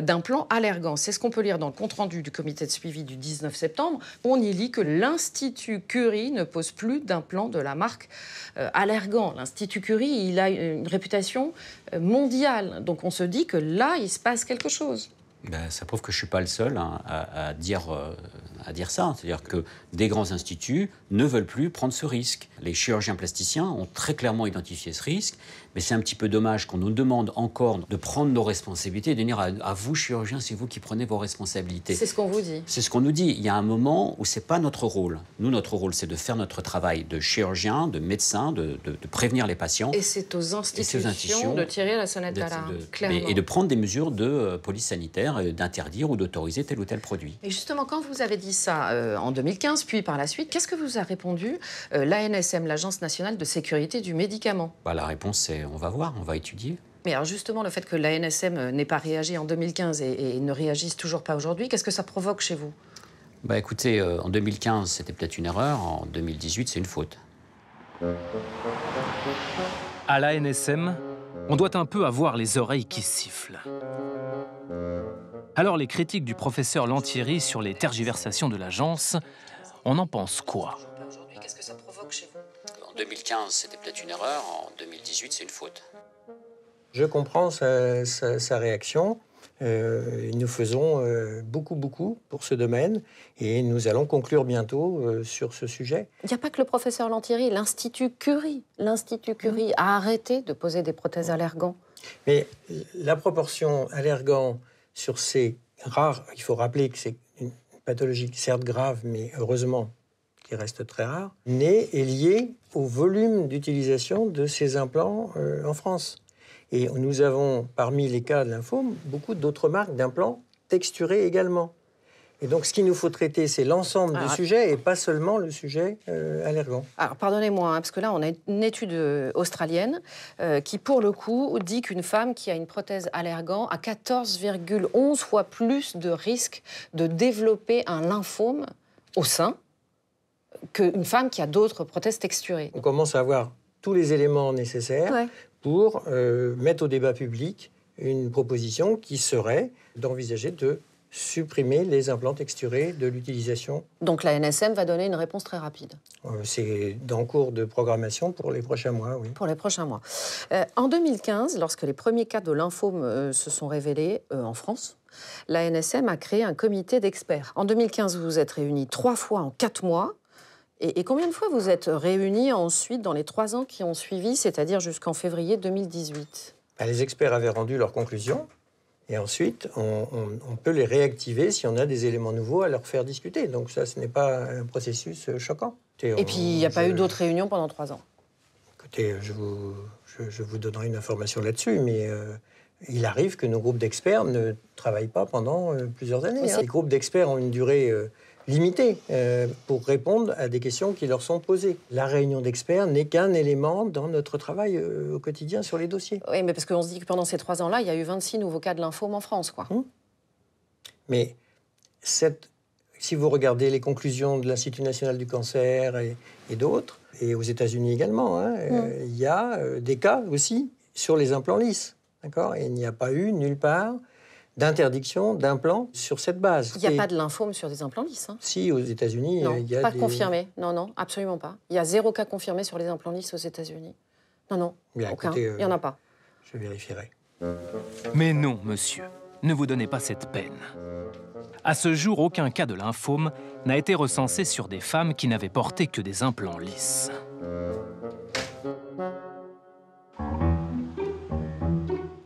d'implants Allergan. C'est ce qu'on peut lire dans le compte-rendu du comité de suivi du 19 septembre. On y lit que l'Institut Curie ne pose plus d'implants de la marque Allergan. L'Institut Curie, il a une réputation mondiale. Donc on se dit que là, il se passe quelque chose. Ben, ça prouve que je ne suis pas le seul à dire ça. C'est-à-dire que des grands instituts ne veulent plus prendre ce risque. Les chirurgiens plasticiens ont très clairement identifié ce risque, mais c'est un petit peu dommage qu'on nous demande encore de prendre nos responsabilités et de dire à vous, chirurgiens, c'est vous qui prenez vos responsabilités. C'est ce qu'on vous dit. C'est ce qu'on nous dit. Il y a un moment où ce n'est pas notre rôle. Nous, notre rôle, c'est de faire notre travail de chirurgien, de médecin, de prévenir les patients. Et c'est aux institutions de tirer la sonnette d'alarme, clairement. Et de prendre des mesures de police sanitaire, d'interdire ou d'autoriser tel ou tel produit. Et justement, quand vous avez dit ça en 2015, puis par la suite, qu'est-ce que vous a répondu l'ANSM, l'Agence nationale de sécurité du médicament? La réponse, c'est on va voir, on va étudier. Mais alors justement, le fait que l'ANSM n'ait pas réagi en 2015 et ne réagisse toujours pas aujourd'hui, qu'est-ce que ça provoque chez vous? Écoutez, en 2015, c'était peut-être une erreur. En 2018, c'est une faute. À l'ANSM, on doit un peu avoir les oreilles qui sifflent. Alors les critiques du professeur Lantieri sur les tergiversations de l'agence, on en pense quoi? Qu'est-ce que ça provoque chez vous? En 2015, c'était peut-être une erreur. En 2018, c'est une faute. Je comprends sa réaction. Nous faisons beaucoup pour ce domaine et nous allons conclure bientôt sur ce sujet. Il n'y a pas que le professeur Lantieri, l'Institut Curie. L'Institut Curie a arrêté de poser des prothèses Allergan. Mais la proportion Allergan sur ces rares, il faut rappeler que c'est une pathologie certes grave, mais heureusement qui reste très rare, est liée au volume d'utilisation de ces implants en France. Et nous avons, parmi les cas de lymphome, beaucoup d'autres marques d'implants texturés également. Et donc, ce qu'il nous faut traiter, c'est l'ensemble du sujet et pas seulement le sujet Allergan. Alors, pardonnez-moi, parce que là, on a une étude australienne qui, pour le coup, dit qu'une femme qui a une prothèse Allergan a 14,11 fois plus de risque de développer un lymphome au sein qu'une femme qui a d'autres prothèses texturées. On commence à avoir tous les éléments nécessaires pour mettre au débat public une proposition qui serait d'envisager de supprimer les implants texturés de l'utilisation. Donc la NSM va donner une réponse très rapide. C'est en cours de programmation pour les prochains mois, oui. Pour les prochains mois. En 2015, lorsque les premiers cas de lymphome se sont révélés en France, la NSM a créé un comité d'experts. En 2015, vous vous êtes réunis 3 fois en 4 mois. Et combien de fois vous êtes réunis ensuite dans les 3 ans qui ont suivi, c'est-à-dire jusqu'en février 2018 ? Les experts avaient rendu leurs conclusions. Et ensuite, on peut les réactiver si on a des éléments nouveaux à leur faire discuter. Donc ça, ce n'est pas un processus choquant. Et puis, il n'y a pas eu d'autres réunions pendant 3 ans. Écoutez, je vous donnerai une information là-dessus, mais il arrive que nos groupes d'experts ne travaillent pas pendant plusieurs années. Les groupes d'experts ont une durée limitée pour répondre à des questions qui leur sont posées. La réunion d'experts n'est qu'un élément dans notre travail au quotidien sur les dossiers. Oui, mais parce qu'on se dit que pendant ces 3 ans-là, il y a eu 26 nouveaux cas de lymphome en France, quoi. Mais si vous regardez les conclusions de l'Institut national du cancer et d'autres, et aux États-Unis également, il y a des cas aussi sur les implants lisses. D'accord ? Et il n'y a pas eu nulle part d'interdiction d'implants sur cette base. Il n'y a pas de lymphome sur des implants lisses. Si, aux États-Unis, il y a pas confirmé. Non, absolument pas. Il y a 0 cas confirmé sur les implants lisses aux États-Unis. Non, bien, aucun. Écoutez, il n'y en a pas. Je vérifierai. Mais non, monsieur, ne vous donnez pas cette peine. À ce jour, aucun cas de lymphome n'a été recensé sur des femmes qui n'avaient porté que des implants lisses.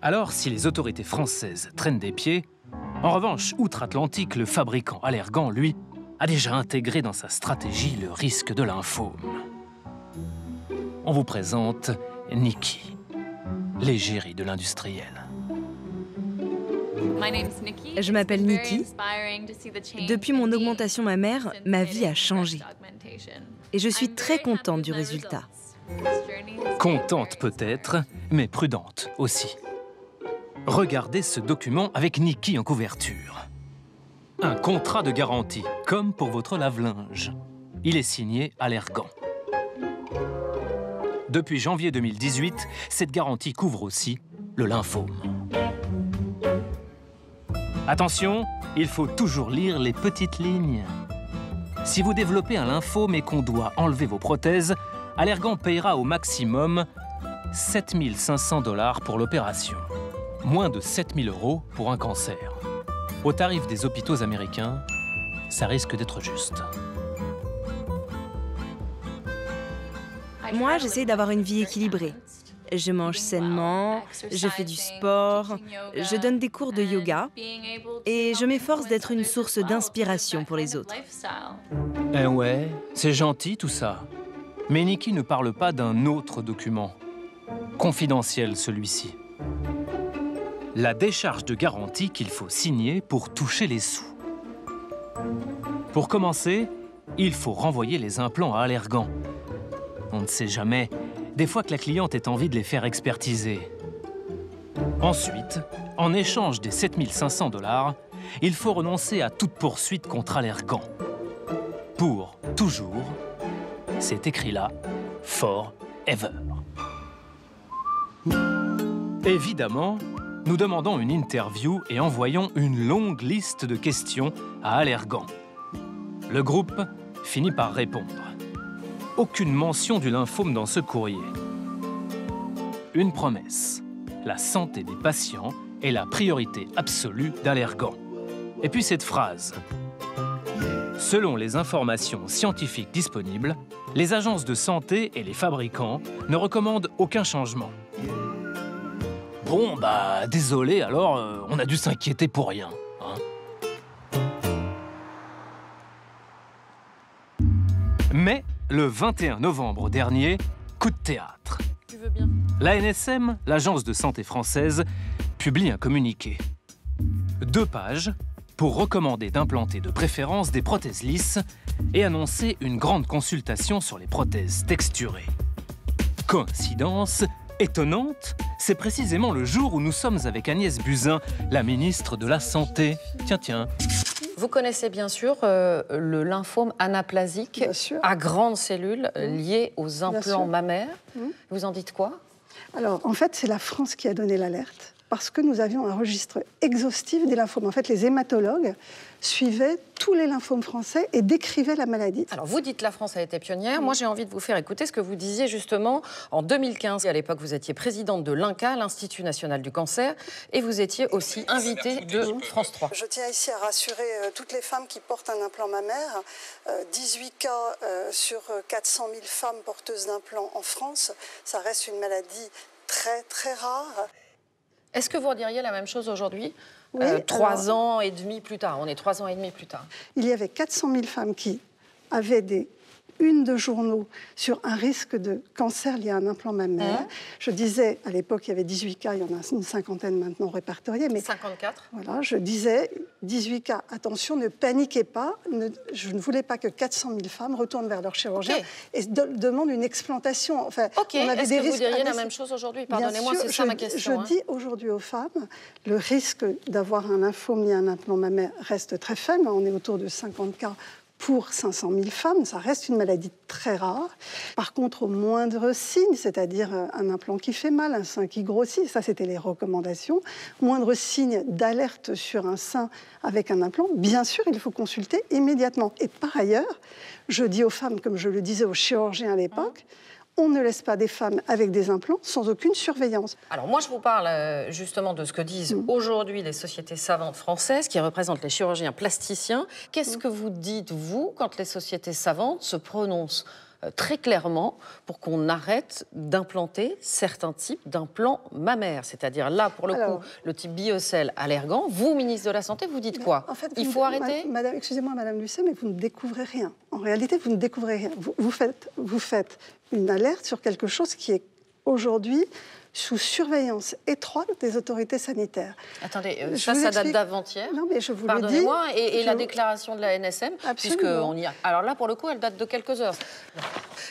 Alors, si les autorités françaises traînent des pieds, en revanche, outre-Atlantique, le fabricant Allergan, lui, a déjà intégré dans sa stratégie le risque de lymphome. On vous présente Nikki, l'égérie de l'industriel. Je m'appelle Nikki. Depuis mon augmentation mammaire, ma vie a changé. Et je suis très contente du résultat. Contente peut-être, mais prudente aussi. Regardez ce document avec Nikki en couverture. Un contrat de garantie, comme pour votre lave-linge. Il est signé Allergan. Depuis janvier 2018, cette garantie couvre aussi le lymphome. Attention, il faut toujours lire les petites lignes. Si vous développez un lymphome et qu'on doit enlever vos prothèses, Allergan payera au maximum 7 500 $ pour l'opération. Moins de 7 000 € pour un cancer. Au tarif des hôpitaux américains, ça risque d'être juste. Moi, j'essaie d'avoir une vie équilibrée. Je mange sainement, je fais du sport, je donne des cours de yoga et je m'efforce d'être une source d'inspiration pour les autres. Eh ouais, c'est gentil tout ça. Mais Nikki ne parle pas d'un autre document. Confidentiel celui-ci. La décharge de garantie qu'il faut signer pour toucher les sous. Pour commencer, il faut renvoyer les implants à Allergan. On ne sait jamais. Des fois que la cliente ait envie de les faire expertiser. Ensuite, en échange des 7 500 $, il faut renoncer à toute poursuite contre Allergan. Pour toujours, c'est écrit là, forever. Évidemment, nous demandons une interview et envoyons une longue liste de questions à Allergan. Le groupe finit par répondre. Aucune mention du lymphome dans ce courrier. Une promesse. La santé des patients est la priorité absolue d'Allergan. Et puis cette phrase. Selon les informations scientifiques disponibles, les agences de santé et les fabricants ne recommandent aucun changement. Bon, bah, désolé, alors, on a dû s'inquiéter pour rien. Hein. Mais, le 21 novembre dernier, coup de théâtre. Tu veux bien. L'ANSM, l'Agence de santé française, publie un communiqué. 2 pages pour recommander d'implanter de préférence des prothèses lisses et annoncer une grande consultation sur les prothèses texturées. Coïncidence étonnante, c'est précisément le jour où nous sommes avec Agnès Buzyn, la ministre de la Santé. Tiens. Vous connaissez bien sûr le lymphome anaplasique à grandes cellules liées aux implants mammaires. Vous en dites quoi? Alors, en fait, c'est la France qui a donné l'alerte parce que nous avions un registre exhaustif des lymphomes. En fait, les hématologues suivaient tous les lymphomes français et décrivaient la maladie. Alors, vous dites que la France a été pionnière. Moi, j'ai envie de vous faire écouter ce que vous disiez justement en 2015. À l'époque, vous étiez présidente de l'INCa, l'Institut national du cancer, et vous étiez aussi invitée de France 3. Je tiens ici à rassurer toutes les femmes qui portent un implant mammaire. 18 cas sur 400 000 femmes porteuses d'implants en France. Ça reste une maladie très, très rare. Est-ce que vous rediriez la même chose aujourd'hui, oui, 3 ans et demi plus tard? On est 3 ans et demi plus tard. Il y avait 400 000 femmes qui avaient des unes de journaux sur un risque de cancer lié à un implant mammaire. Je disais, à l'époque, il y avait 18 cas, il y en a une cinquantaine maintenant répertoriés. Mais 54. Voilà, je disais, 18 cas, attention, ne paniquez pas. Je ne voulais pas que 400 000 femmes retournent vers leur chirurgien et demandent une explantation. Enfin, on avait des risques. Est-ce que vous diriez la même chose aujourd'hui? Pardonnez-moi, c'est ça ma question. Je dis aujourd'hui aux femmes, le risque d'avoir un lymphome lié à un implant mammaire reste très faible. On est autour de 50 cas pour 500 000 femmes, ça reste une maladie très rare. Par contre, au moindre signe, c'est-à-dire un implant qui fait mal, un sein qui grossit, ça c'était les recommandations, moindre signe d'alerte sur un sein avec un implant, bien sûr, il faut consulter immédiatement. Et par ailleurs, je dis aux femmes, comme je le disais aux chirurgiens à l'époque, on ne laisse pas des femmes avec des implants sans aucune surveillance. Alors moi, je vous parle justement de ce que disent aujourd'hui les sociétés savantes françaises qui représentent les chirurgiens plasticiens. Qu'est-ce que vous dites, vous, quand les sociétés savantes se prononcent très clairement pour qu'on arrête d'implanter certains types d'implants mammaires? C'est-à-dire là, pour le coup, le type Biocell Allergan. Vous, ministre de la Santé, vous dites quoi? En fait, il faut arrêter? Excusez-moi, Madame Lucet, mais vous ne découvrez rien. En réalité, vous ne découvrez rien. Vous faites une alerte sur quelque chose qui est aujourd'hui sous surveillance étroite des autorités sanitaires. Attendez, ça date d'avant-hier. Non, mais je vous le dis. Pardonnez-moi, et la déclaration de la NSM, puisqu'on y a... Alors là, pour le coup, elle date de quelques heures.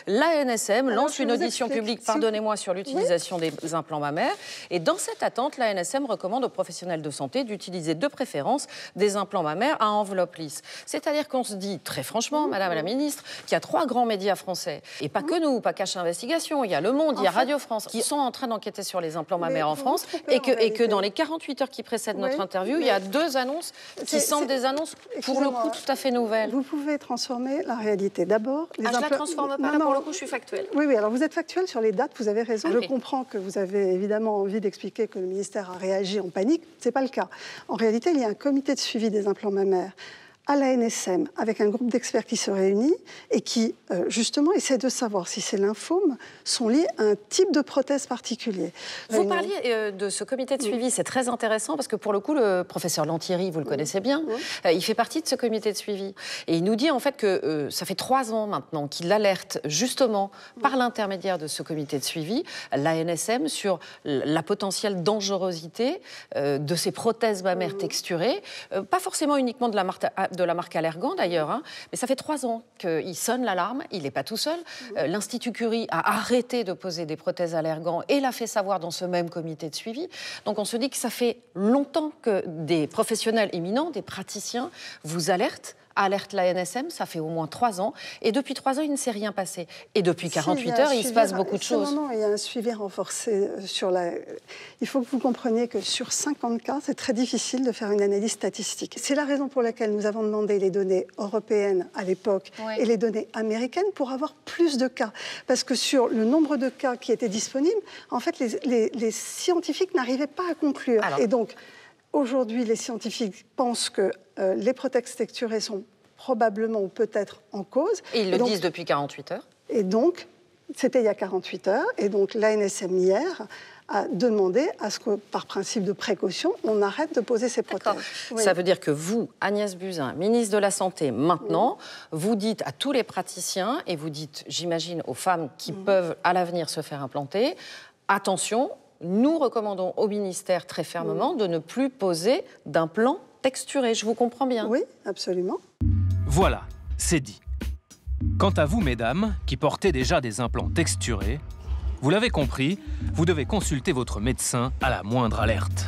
La NSM lance une audition publique, pardonnez-moi, sur l'utilisation des implants mammaires. Et dans cette attente, la NSM recommande aux professionnels de santé d'utiliser de préférence des implants mammaires à enveloppe lisse. C'est-à-dire qu'on se dit, très franchement, Madame la Ministre, qu'il y a 3 grands médias français, et pas que nous, pas Cache Investigation, il y a Le Monde, il y a Radio France, qui sont en train d'enquêter sur les implants mammaires en France, et que dans les 48 heures qui précèdent notre interview, il y a 2 annonces qui semblent des annonces, pour le coup, tout à fait nouvelles. Vous pouvez transformer la réalité. D'abord, je la transforme pas, là, pour le coup, je suis factuelle. Oui, alors vous êtes factuelle sur les dates, vous avez raison. Je comprends que vous avez évidemment envie d'expliquer que le ministère a réagi en panique. Ce n'est pas le cas. En réalité, il y a un comité de suivi des implants mammaires à la NSM, avec un groupe d'experts qui se réunit et qui, justement, essaie de savoir si ces lymphomes sont liés à un type de prothèse particulier. Vous parliez de ce comité de suivi, c'est très intéressant, parce que pour le coup, le professeur Lantieri, vous le connaissez bien, il fait partie de ce comité de suivi. Et il nous dit, en fait, que ça fait 3 ans maintenant qu'il alerte, justement, par l'intermédiaire de ce comité de suivi, la NSM sur la potentielle dangerosité de ces prothèses mammaires texturées, pas forcément uniquement de la marque Allergan d'ailleurs, hein, mais ça fait 3 ans qu'il sonne l'alarme, il n'est pas tout seul. L'Institut Curie a arrêté de poser des prothèses Allergan et l'a fait savoir dans ce même comité de suivi. Donc on se dit que ça fait longtemps que des professionnels éminents, des praticiens, vous alertent la NSM, ça fait au moins 3 ans, et depuis 3 ans, il ne s'est rien passé. Et depuis 48 heures, il se passe beaucoup de choses. Non, il y a un suivi renforcé sur la... Il faut que vous compreniez que sur 50 cas, c'est très difficile de faire une analyse statistique. C'est la raison pour laquelle nous avons demandé les données européennes à l'époque et les données américaines pour avoir plus de cas. Parce que sur le nombre de cas qui étaient disponibles, en fait, les scientifiques n'arrivaient pas à conclure. Et donc, aujourd'hui, les scientifiques pensent que les prothèses texturées sont probablement ou peut-être en cause. Et ils le disent depuis 48 heures. Et donc, c'était il y a 48 heures. Et donc, l'ANSM hier a demandé à ce que, par principe de précaution, on arrête de poser ces prothèses. Ça veut dire que vous, Agnès Buzyn, ministre de la Santé, maintenant, vous dites à tous les praticiens, et vous dites, j'imagine, aux femmes qui peuvent à l'avenir se faire implanter, attention, nous recommandons au ministère très fermement de ne plus poser d'implants texturés. Je vous comprends bien. Oui, absolument. Voilà, c'est dit. Quant à vous, mesdames, qui portez déjà des implants texturés, vous l'avez compris, vous devez consulter votre médecin à la moindre alerte.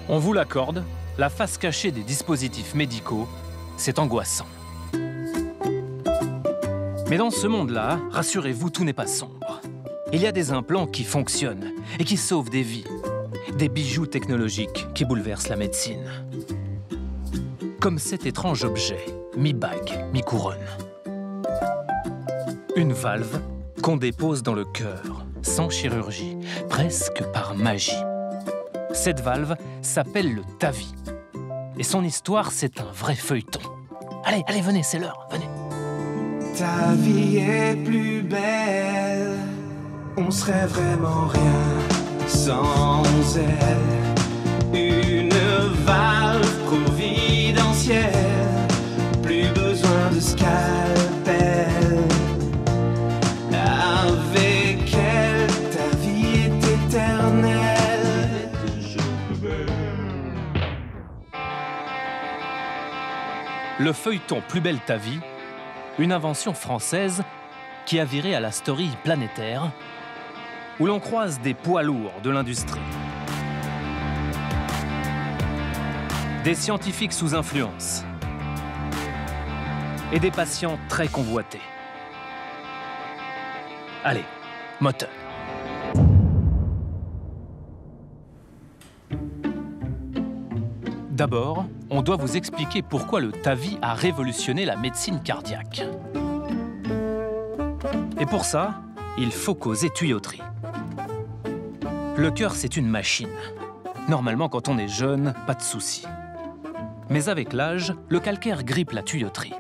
On vous l'accorde, la face cachée des dispositifs médicaux, c'est angoissant. Mais dans ce monde-là, rassurez-vous, tout n'est pas sombre. Il y a des implants qui fonctionnent et qui sauvent des vies. Des bijoux technologiques qui bouleversent la médecine. Comme cet étrange objet, mi-bague, mi-couronne. Une valve qu'on dépose dans le cœur, sans chirurgie, presque par magie. Cette valve s'appelle le TAVI. Et son histoire, c'est un vrai feuilleton. Allez, allez, venez, c'est l'heure, venez. Ta vie est plus belle, on serait vraiment rien sans elle. Une valve providentielle, plus besoin de scalpel. Avec elle, ta vie est éternelle. Le feuilleton Plus belle ta vie, une invention française qui a viré à la story planétaire, où l'on croise des poids lourds de l'industrie. Des scientifiques sous influence. Et des patients très convoités. Allez, moteur. D'abord, on doit vous expliquer pourquoi le TAVI a révolutionné la médecine cardiaque. Et pour ça, il faut causer tuyauterie. Le cœur, c'est une machine. Normalement, quand on est jeune, pas de souci. Mais avec l'âge, le calcaire grippe la tuyauterie.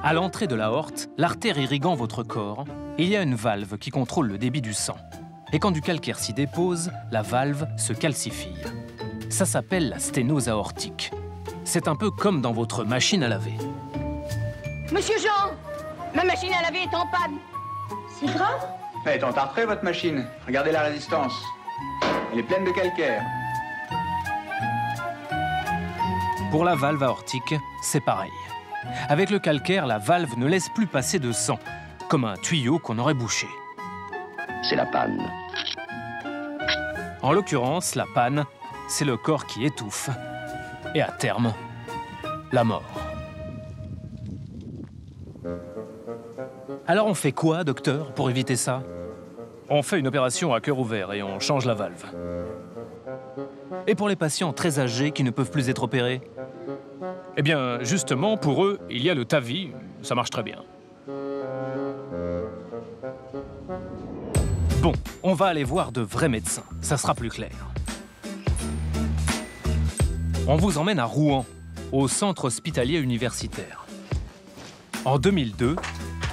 À l'entrée de l'aorte, l'artère irriguant votre corps, il y a une valve qui contrôle le débit du sang. Et quand du calcaire s'y dépose, la valve se calcifie. Ça s'appelle la sténose aortique. C'est un peu comme dans votre machine à laver. Monsieur Jean, ma machine à laver est en panne. C'est grave? Elle est entartrée, votre machine. Regardez la résistance. Elle est pleine de calcaire. Pour la valve aortique, c'est pareil. Avec le calcaire, la valve ne laisse plus passer de sang, comme un tuyau qu'on aurait bouché. C'est la panne. En l'occurrence, la panne, c'est le corps qui étouffe. Et à terme, la mort. Alors on fait quoi, docteur, pour éviter ça? On fait une opération à cœur ouvert et on change la valve. Et pour les patients très âgés qui ne peuvent plus être opérés? Eh bien, justement, pour eux, il y a le TAVI, ça marche très bien. Bon, on va aller voir de vrais médecins, ça sera plus clair. On vous emmène à Rouen, au centre hospitalier universitaire. En 2002,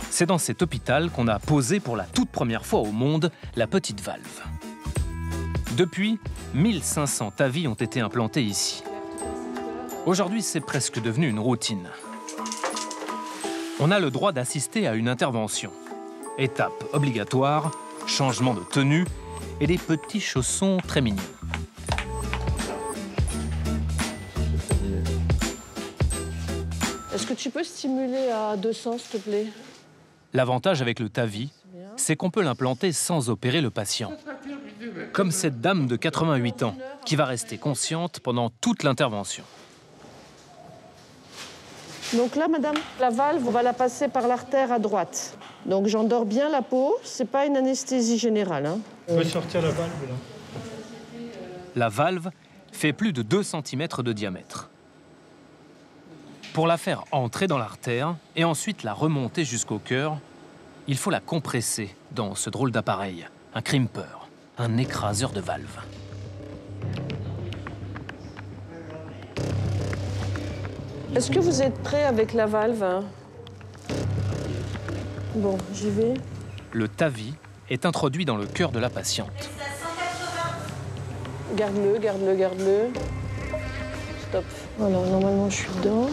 c'est dans cet hôpital qu'on a posé pour la toute première fois au monde la petite valve. Depuis, 1500 TAVI ont été implantés ici. Aujourd'hui, c'est presque devenu une routine. On a le droit d'assister à une intervention. Étape obligatoire, changement de tenue et des petits chaussons très mignons. Est-ce que tu peux stimuler à 200, s'il te plaît? L'avantage avec le TAVI, c'est qu'on peut l'implanter sans opérer le patient. Comme cette dame de 88 ans, qui va rester consciente pendant toute l'intervention. Donc là, madame, la valve, on va la passer par l'artère à droite. Donc j'endors bien la peau, c'est pas une anesthésie générale. Hein. On peut sortir la valve, là. La valve fait plus de 2 cm de diamètre. Pour la faire entrer dans l'artère et ensuite la remonter jusqu'au cœur, il faut la compresser dans ce drôle d'appareil, un crimper, un écraseur de valve. Est-ce que vous êtes prêt avec la valve? Bon, j'y vais. Le TAVI est introduit dans le cœur de la patiente. Garde-le, garde-le, garde-le. Stop. Voilà, normalement, je suis dedans.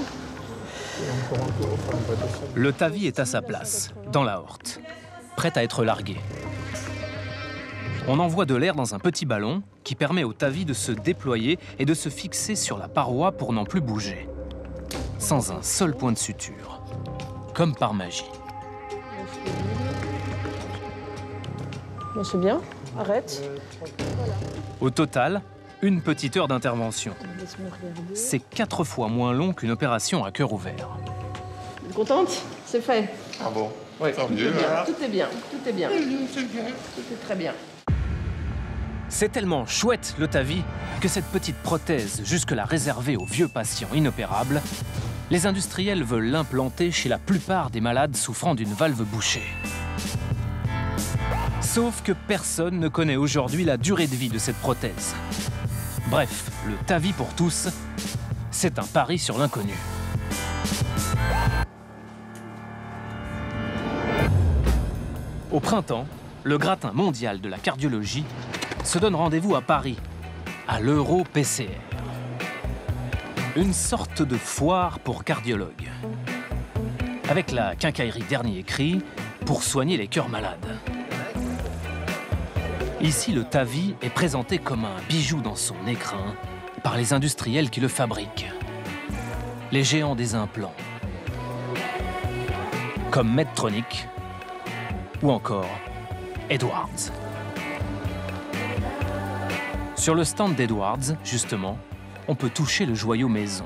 Le TAVI est à sa place, dans l'aorte, prête à être largué. On envoie de l'air dans un petit ballon qui permet au TAVI de se déployer et de se fixer sur la paroi pour n'en plus bouger. Sans un seul point de suture, comme par magie. Bon, c'est bien, arrête. Au total, une petite heure d'intervention. C'est 4 fois moins long qu'une opération à cœur ouvert. Contente? C'est fait. Ah bon? Oui, tout est bien, tout est bien. Tout est très bien. C'est tellement chouette, le TAVI, que cette petite prothèse, jusque-là réservée aux vieux patients inopérables, les industriels veulent l'implanter chez la plupart des malades souffrant d'une valve bouchée. Sauf que personne ne connaît aujourd'hui la durée de vie de cette prothèse. Bref, le TAVI pour tous, c'est un pari sur l'inconnu. Au printemps, le gratin mondial de la cardiologie se donne rendez-vous à Paris, à l'Euro-PCR. Une sorte de foire pour cardiologues. Avec la quincaillerie dernier cri pour soigner les cœurs malades. Ici, le TAVI est présenté comme un bijou dans son écrin par les industriels qui le fabriquent. Les géants des implants, comme Medtronic ou encore Edwards. Sur le stand d'Edwards, justement, on peut toucher le joyau maison.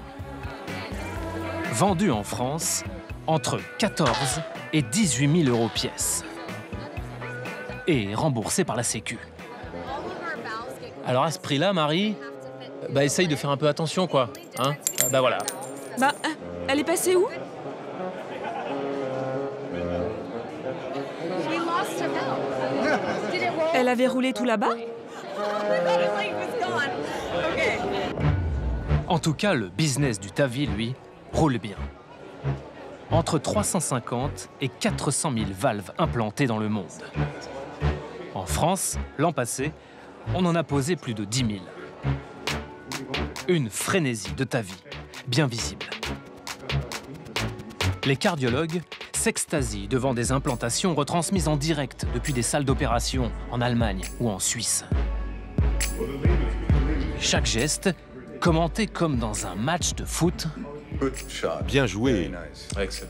Vendu en France entre 14 et 18 000 € pièce. Et remboursé par la Sécu. Alors à ce prix-là, Marie, essaye de faire un peu attention, quoi. Hein? Voilà. Elle est passée où? Elle avait roulé tout là-bas? En tout cas, le business du TAVI, lui, roule bien. Entre 350 et 400 000 valves implantées dans le monde. En France, l'an passé, on en a posé plus de 10 000. Une frénésie de TAVI, bien visible. Les cardiologues s'extasient devant des implantations retransmises en direct depuis des salles d'opération en Allemagne ou en Suisse. Chaque geste, commenté comme dans un match de foot. Bien joué.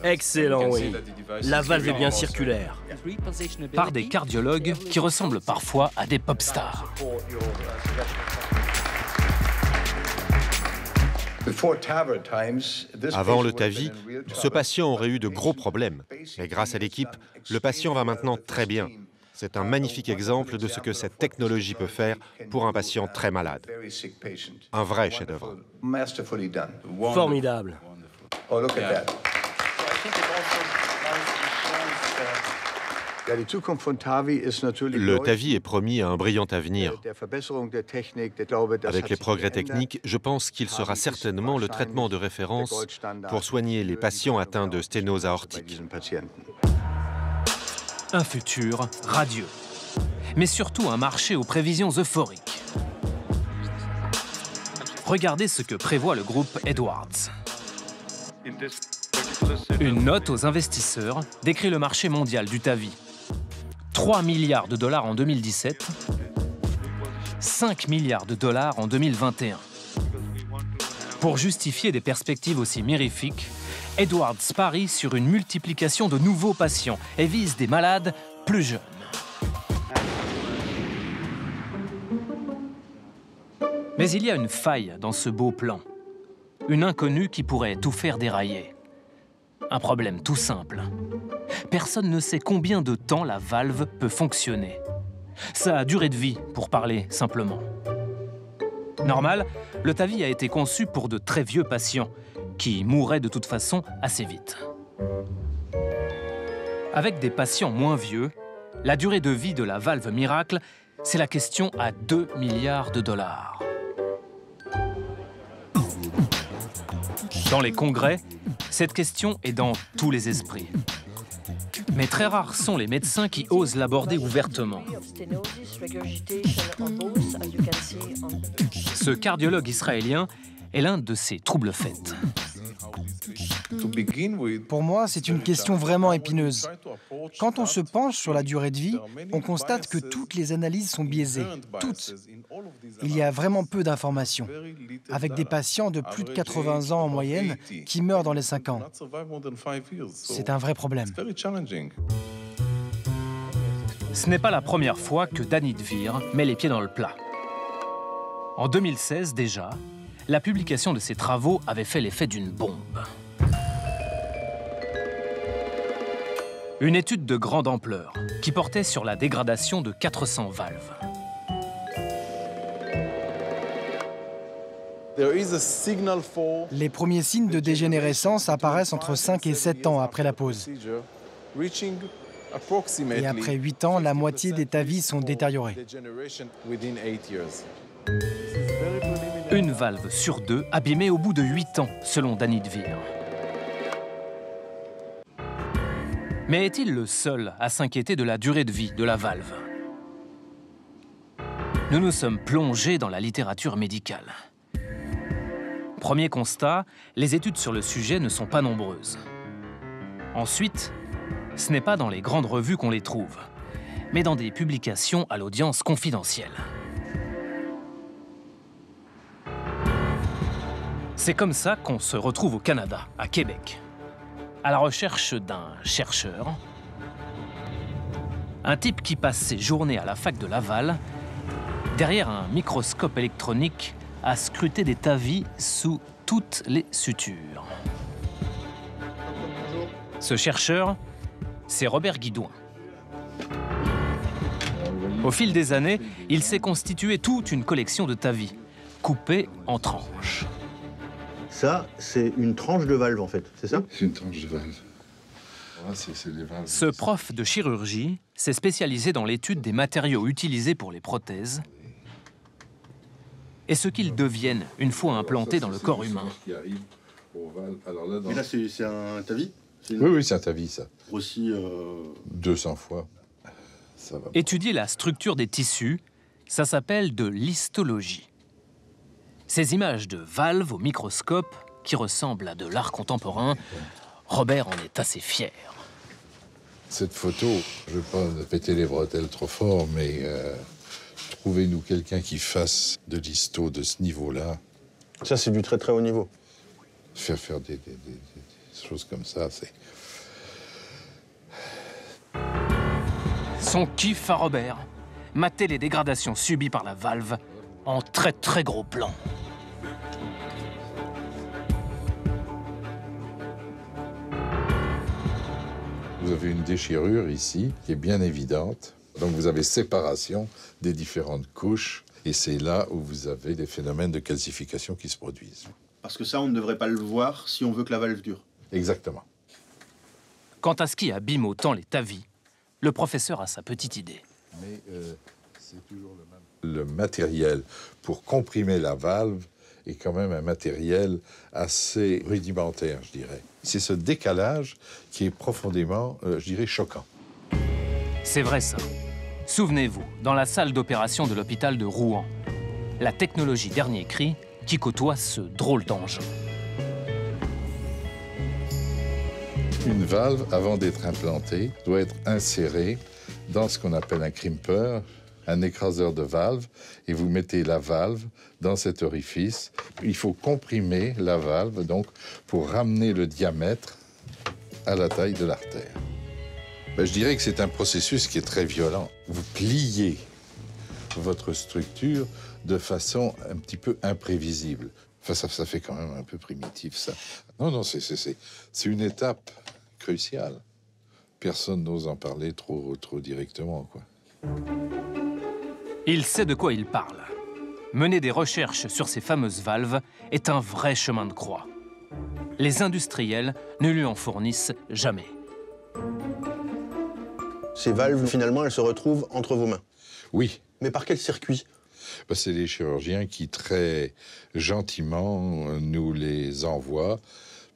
Excellent, oui. La valve est bien circulaire. Par des cardiologues qui ressemblent parfois à des pop stars. Avant le TAVI, ce patient aurait eu de gros problèmes. Mais grâce à l'équipe, le patient va maintenant très bien. C'est un magnifique exemple de ce que cette technologie peut faire pour un patient très malade. Un vrai chef-d'œuvre. Formidable. Le TAVI est promis à un brillant avenir. Avec les progrès techniques, je pense qu'il sera certainement le traitement de référence pour soigner les patients atteints de sténose aortique. Un futur radieux, mais surtout un marché aux prévisions euphoriques. Regardez ce que prévoit le groupe Edwards. Une note aux investisseurs décrit le marché mondial du TAVI. 3 milliards de dollars en 2017, 5 milliards de dollars en 2021. Pour justifier des perspectives aussi mirifiques, Edwards parie sur une multiplication de nouveaux patients et vise des malades plus jeunes. Mais il y a une faille dans ce beau plan. Une inconnue qui pourrait tout faire dérailler. Un problème tout simple. Personne ne sait combien de temps la valve peut fonctionner. Sa durée de vie, pour parler simplement. Normal, le TAVI a été conçu pour de très vieux patients qui mourraient de toute façon assez vite. Avec des patients moins vieux, la durée de vie de la valve miracle, c'est la question à 2 milliards de dollars. Dans les congrès, cette question est dans tous les esprits. Mais très rares sont les médecins qui osent l'aborder ouvertement. Ce cardiologue israélien est l'un de ces troubles faits. Pour moi, c'est une question vraiment épineuse. Quand on se penche sur la durée de vie, on constate que toutes les analyses sont biaisées. Toutes. Il y a vraiment peu d'informations, avec des patients de plus de 80 ans en moyenne qui meurent dans les 5 ans. C'est un vrai problème. Ce n'est pas la première fois que Danny Dvir met les pieds dans le plat. En 2016 déjà, la publication de ses travaux avait fait l'effet d'une bombe. Une étude de grande ampleur qui portait sur la dégradation de 400 valves. Les premiers signes de dégénérescence apparaissent entre 5 et 7 ans après la pause. Et après 8 ans, la moitié des TAVI sont détériorés. Une valve sur 2 abîmée au bout de 8 ans, selon Danny Dvir. Mais est-il le seul à s'inquiéter de la durée de vie de la valve? Nous nous sommes plongés dans la littérature médicale. Premier constat, les études sur le sujet ne sont pas nombreuses. Ensuite, ce n'est pas dans les grandes revues qu'on les trouve, mais dans des publications à l'audience confidentielle. C'est comme ça qu'on se retrouve au Canada, à Québec, à la recherche d'un chercheur, un type qui passe ses journées à la fac de Laval, derrière un microscope électronique, à scruter des TAVI sous toutes les sutures. Ce chercheur, c'est Robert Guidouin. Au fil des années, il s'est constitué toute une collection de TAVI, coupée en tranches. Ça, c'est une tranche de valve, en fait, c'est ça? C'est une tranche de valve. Les valves. Ce prof de chirurgie s'est spécialisé dans l'étude des matériaux utilisés pour les prothèses et ce qu'ils deviennent une fois implantés dans le corps humain. Mais là, c'est un TAVI? Oui, c'est un TAVI, ça. Aussi 200 fois. Ça va. Étudier la structure des tissus, ça s'appelle de l'histologie. Ces images de valves au microscope, qui ressemblent à de l'art contemporain, Robert en est assez fier. Cette photo, je ne veux pas péter les bretelles trop fort, mais trouvez-nous quelqu'un qui fasse de l'histo de ce niveau-là. Ça, c'est du très très haut niveau. Faire des choses comme ça, c'est... Son kiff à Robert, mater les dégradations subies par la valve en très très gros plan. Vous avez une déchirure ici qui est bien évidente. Donc vous avez séparation des différentes couches et c'est là où vous avez des phénomènes de calcification qui se produisent. Parce que ça, on ne devrait pas le voir si on veut que la valve dure. Exactement. Quant à ce qui abîme autant les tavis, le professeur a sa petite idée. Mais c'est toujours le même. Le matériel pour comprimer la valve est quand même un matériel assez rudimentaire, je dirais. C'est ce décalage qui est profondément, je dirais, choquant. C'est vrai ça. Souvenez-vous, dans la salle d'opération de l'hôpital de Rouen, la technologie dernier cri qui côtoie ce drôle d'engin. Une valve, avant d'être implantée, doit être insérée dans ce qu'on appelle un crimper, un écraseur de valve, et vous mettez la valve dans cet orifice. Il faut comprimer la valve, donc, pour ramener le diamètre à la taille de l'artère. Ben, je dirais que c'est un processus qui est très violent. Vous pliez votre structure de façon un petit peu imprévisible. Enfin, ça fait quand même un peu primitif, ça. Non, c'est une étape cruciale. Personne n'ose en parler trop directement, quoi. Il sait de quoi il parle. Mener des recherches sur ces fameuses valves est un vrai chemin de croix. Les industriels ne lui en fournissent jamais. Ces valves, finalement, elles se retrouvent entre vos mains. Oui. Mais par quel circuit? Ben, c'est les chirurgiens qui, très gentiment, nous les envoient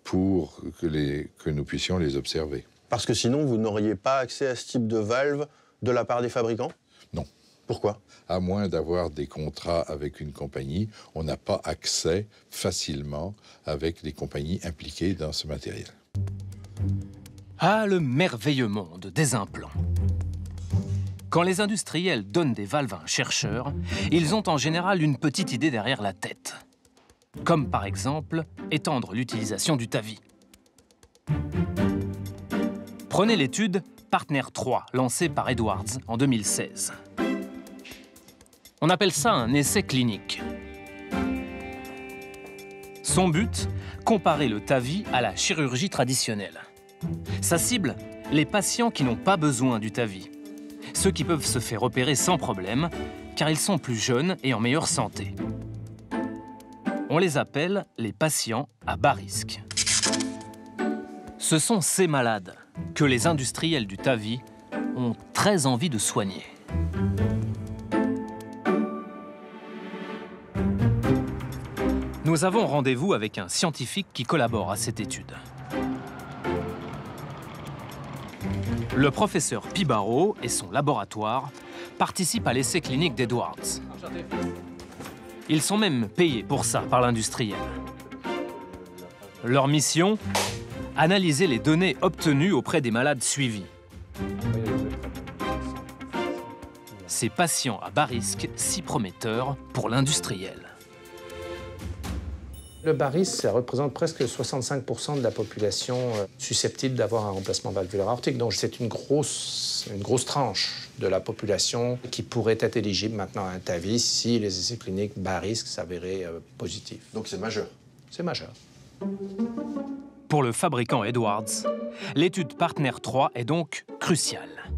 pour que nous puissions les observer. Parce que sinon, vous n'auriez pas accès à ce type de valve de la part des fabricants? Non. Pourquoi? À moins d'avoir des contrats avec une compagnie, on n'a pas accès facilement avec les compagnies impliquées dans ce matériel. Ah, le merveilleux monde des implants. Quand les industriels donnent des valves à un chercheur, ils ont en général une petite idée derrière la tête. Comme par exemple, étendre l'utilisation du TAVI. Prenez l'étude Partner 3, lancée par Edwards en 2016. On appelle ça un essai clinique. Son but, comparer le TAVI à la chirurgie traditionnelle. Sa cible, les patients qui n'ont pas besoin du TAVI. Ceux qui peuvent se faire opérer sans problème, car ils sont plus jeunes et en meilleure santé. On les appelle les patients à bas risque. Ce sont ces malades que les industriels du TAVI ont très envie de soigner. Nous avons rendez-vous avec un scientifique qui collabore à cette étude. Le professeur Pibaro et son laboratoire participent à l'essai clinique d'Edwards. Ils sont même payés pour ça par l'industriel. Leur mission ? Analyser les données obtenues auprès des malades suivis. Ces patients à bas risque si prometteurs pour l'industriel. Le bas risque, ça représente presque 65% de la population susceptible d'avoir un remplacement valvulaire aortique. Donc c'est une grosse tranche de la population qui pourrait être éligible maintenant à un TAVI si les essais cliniques bas risque s'avéraient positifs. Donc c'est majeur. C'est majeur. Pour le fabricant Edwards, l'étude Partner 3 est donc cruciale.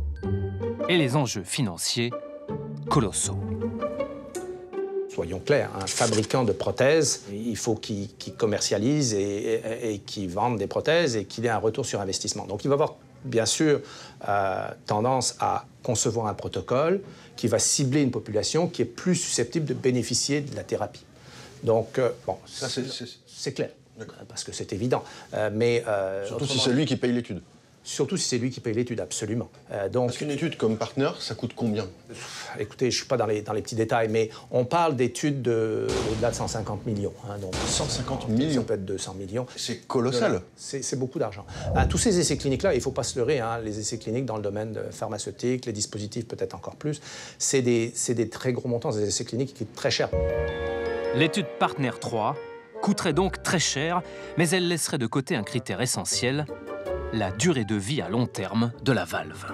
Et les enjeux financiers, colossaux. Soyons clairs, un fabricant de prothèses, il faut qu'il commercialise et qu'il vende des prothèses et qu'il ait un retour sur investissement. Donc il va avoir, bien sûr, tendance à concevoir un protocole qui va cibler une population qui est plus susceptible de bénéficier de la thérapie. Donc, bon, c'est clair, parce que c'est évident. Mais surtout si c'est lui qui paye l'étude. Surtout si c'est lui qui paye l'étude, absolument. Parce qu'une étude comme Partner, ça coûte combien? Écoutez, je ne suis pas dans les petits détails, mais on parle d'études au-delà de 150 millions. Hein, donc 150 millions? Ça peut être 200 millions. C'est colossal. C'est beaucoup d'argent. Tous ces essais cliniques-là, il ne faut pas se leurrer, hein, les essais cliniques dans le domaine pharmaceutique, les dispositifs peut-être encore plus, c'est des très gros montants, des essais cliniques qui coûtent très cher. L'étude Partner 3 coûterait donc très cher, mais elle laisserait de côté un critère essentiel, la durée de vie à long terme de la valve.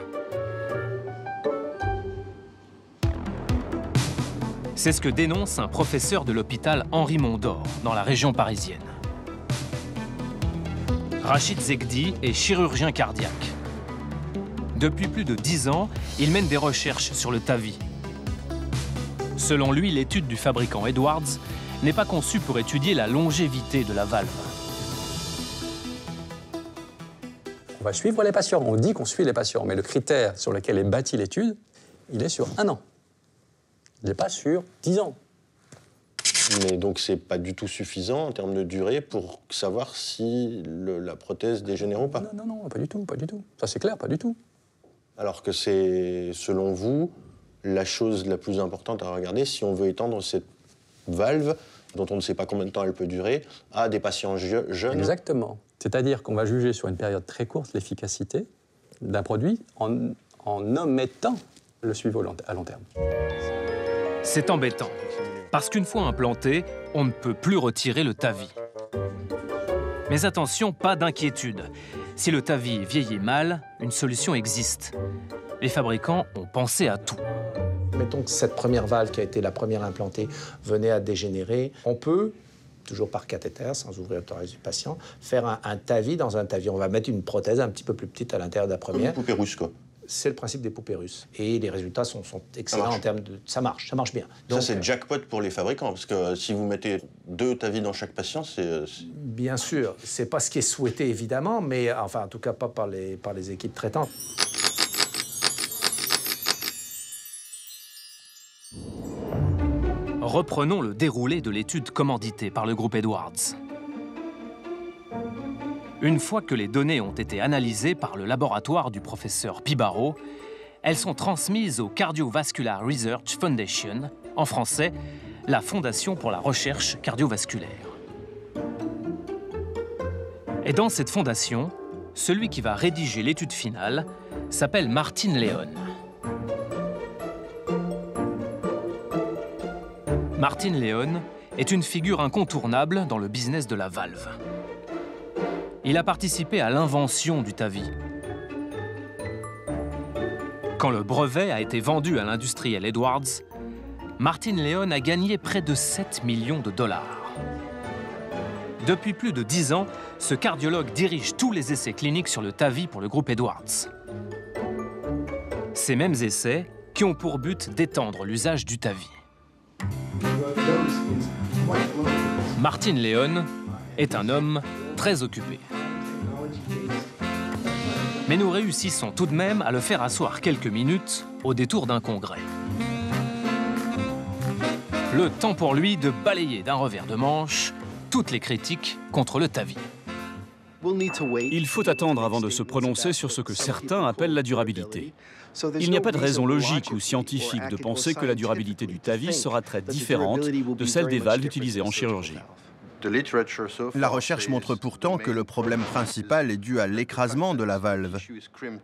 C'est ce que dénonce un professeur de l'hôpital Henri Mondor, dans la région parisienne. Rachid Zegdi est chirurgien cardiaque. Depuis plus de 10 ans, il mène des recherches sur le TAVI. Selon lui, l'étude du fabricant Edwards n'est pas conçue pour étudier la longévité de la valve. On va suivre les patients, on dit qu'on suit les patients, mais le critère sur lequel est bâtie l'étude, il est sur 1 an. Il n'est pas sur 10 ans. Mais donc c'est pas du tout suffisant en termes de durée pour savoir si la prothèse dégénère ou pas? Non, pas du tout, pas du tout. Ça c'est clair, pas du tout. Alors que c'est, selon vous, la chose la plus importante à regarder si on veut étendre cette valve, dont on ne sait pas combien de temps elle peut durer, à des patients jeunes? Exactement. C'est-à-dire qu'on va juger sur une période très courte l'efficacité d'un produit en omettant le suivi à long terme. C'est embêtant, parce qu'une fois implanté, on ne peut plus retirer le TAVI. Mais attention, pas d'inquiétude. Si le TAVI vieillit mal, une solution existe. Les fabricants ont pensé à tout. Mettons que cette première valve qui a été la première implantée venait à dégénérer. On peut, toujours par cathéter, sans ouvrir le thorax du patient, faire un TAVI dans un TAVI. On va mettre une prothèse un petit peu plus petite à l'intérieur de la première. Comme une poupée russe, quoi. C'est le principe des poupées russes. Et les résultats sont excellents en termes de... Ça marche bien. Donc, ça, c'est jackpot pour les fabricants, parce que si vous mettez 2 TAVI dans chaque patient, c'est... Bien sûr, c'est pas ce qui est souhaité, évidemment, mais enfin, en tout cas, pas par les équipes traitantes. Reprenons le déroulé de l'étude commanditée par le groupe Edwards. Une fois que les données ont été analysées par le laboratoire du professeur Pibaro, elles sont transmises au Cardiovascular Research Foundation, en français, la Fondation pour la recherche cardiovasculaire. Et dans cette fondation, celui qui va rédiger l'étude finale s'appelle Martin Leon. Martin Leon est une figure incontournable dans le business de la valve. Il a participé à l'invention du TAVI. Quand le brevet a été vendu à l'industriel Edwards, Martin Leon a gagné près de 7 millions de dollars. Depuis plus de 10 ans, ce cardiologue dirige tous les essais cliniques sur le TAVI pour le groupe Edwards. Ces mêmes essais qui ont pour but d'étendre l'usage du TAVI. Martin Leon est un homme très occupé. Mais nous réussissons tout de même à le faire asseoir quelques minutes au détour d'un congrès. Le temps pour lui de balayer d'un revers de manche toutes les critiques contre le TAVI. Il faut attendre avant de se prononcer sur ce que certains appellent la durabilité. Il n'y a pas de raison logique ou scientifique de penser que la durabilité du TAVI sera très différente de celle des valves utilisées en chirurgie. La recherche montre pourtant que le problème principal est dû à l'écrasement de la valve,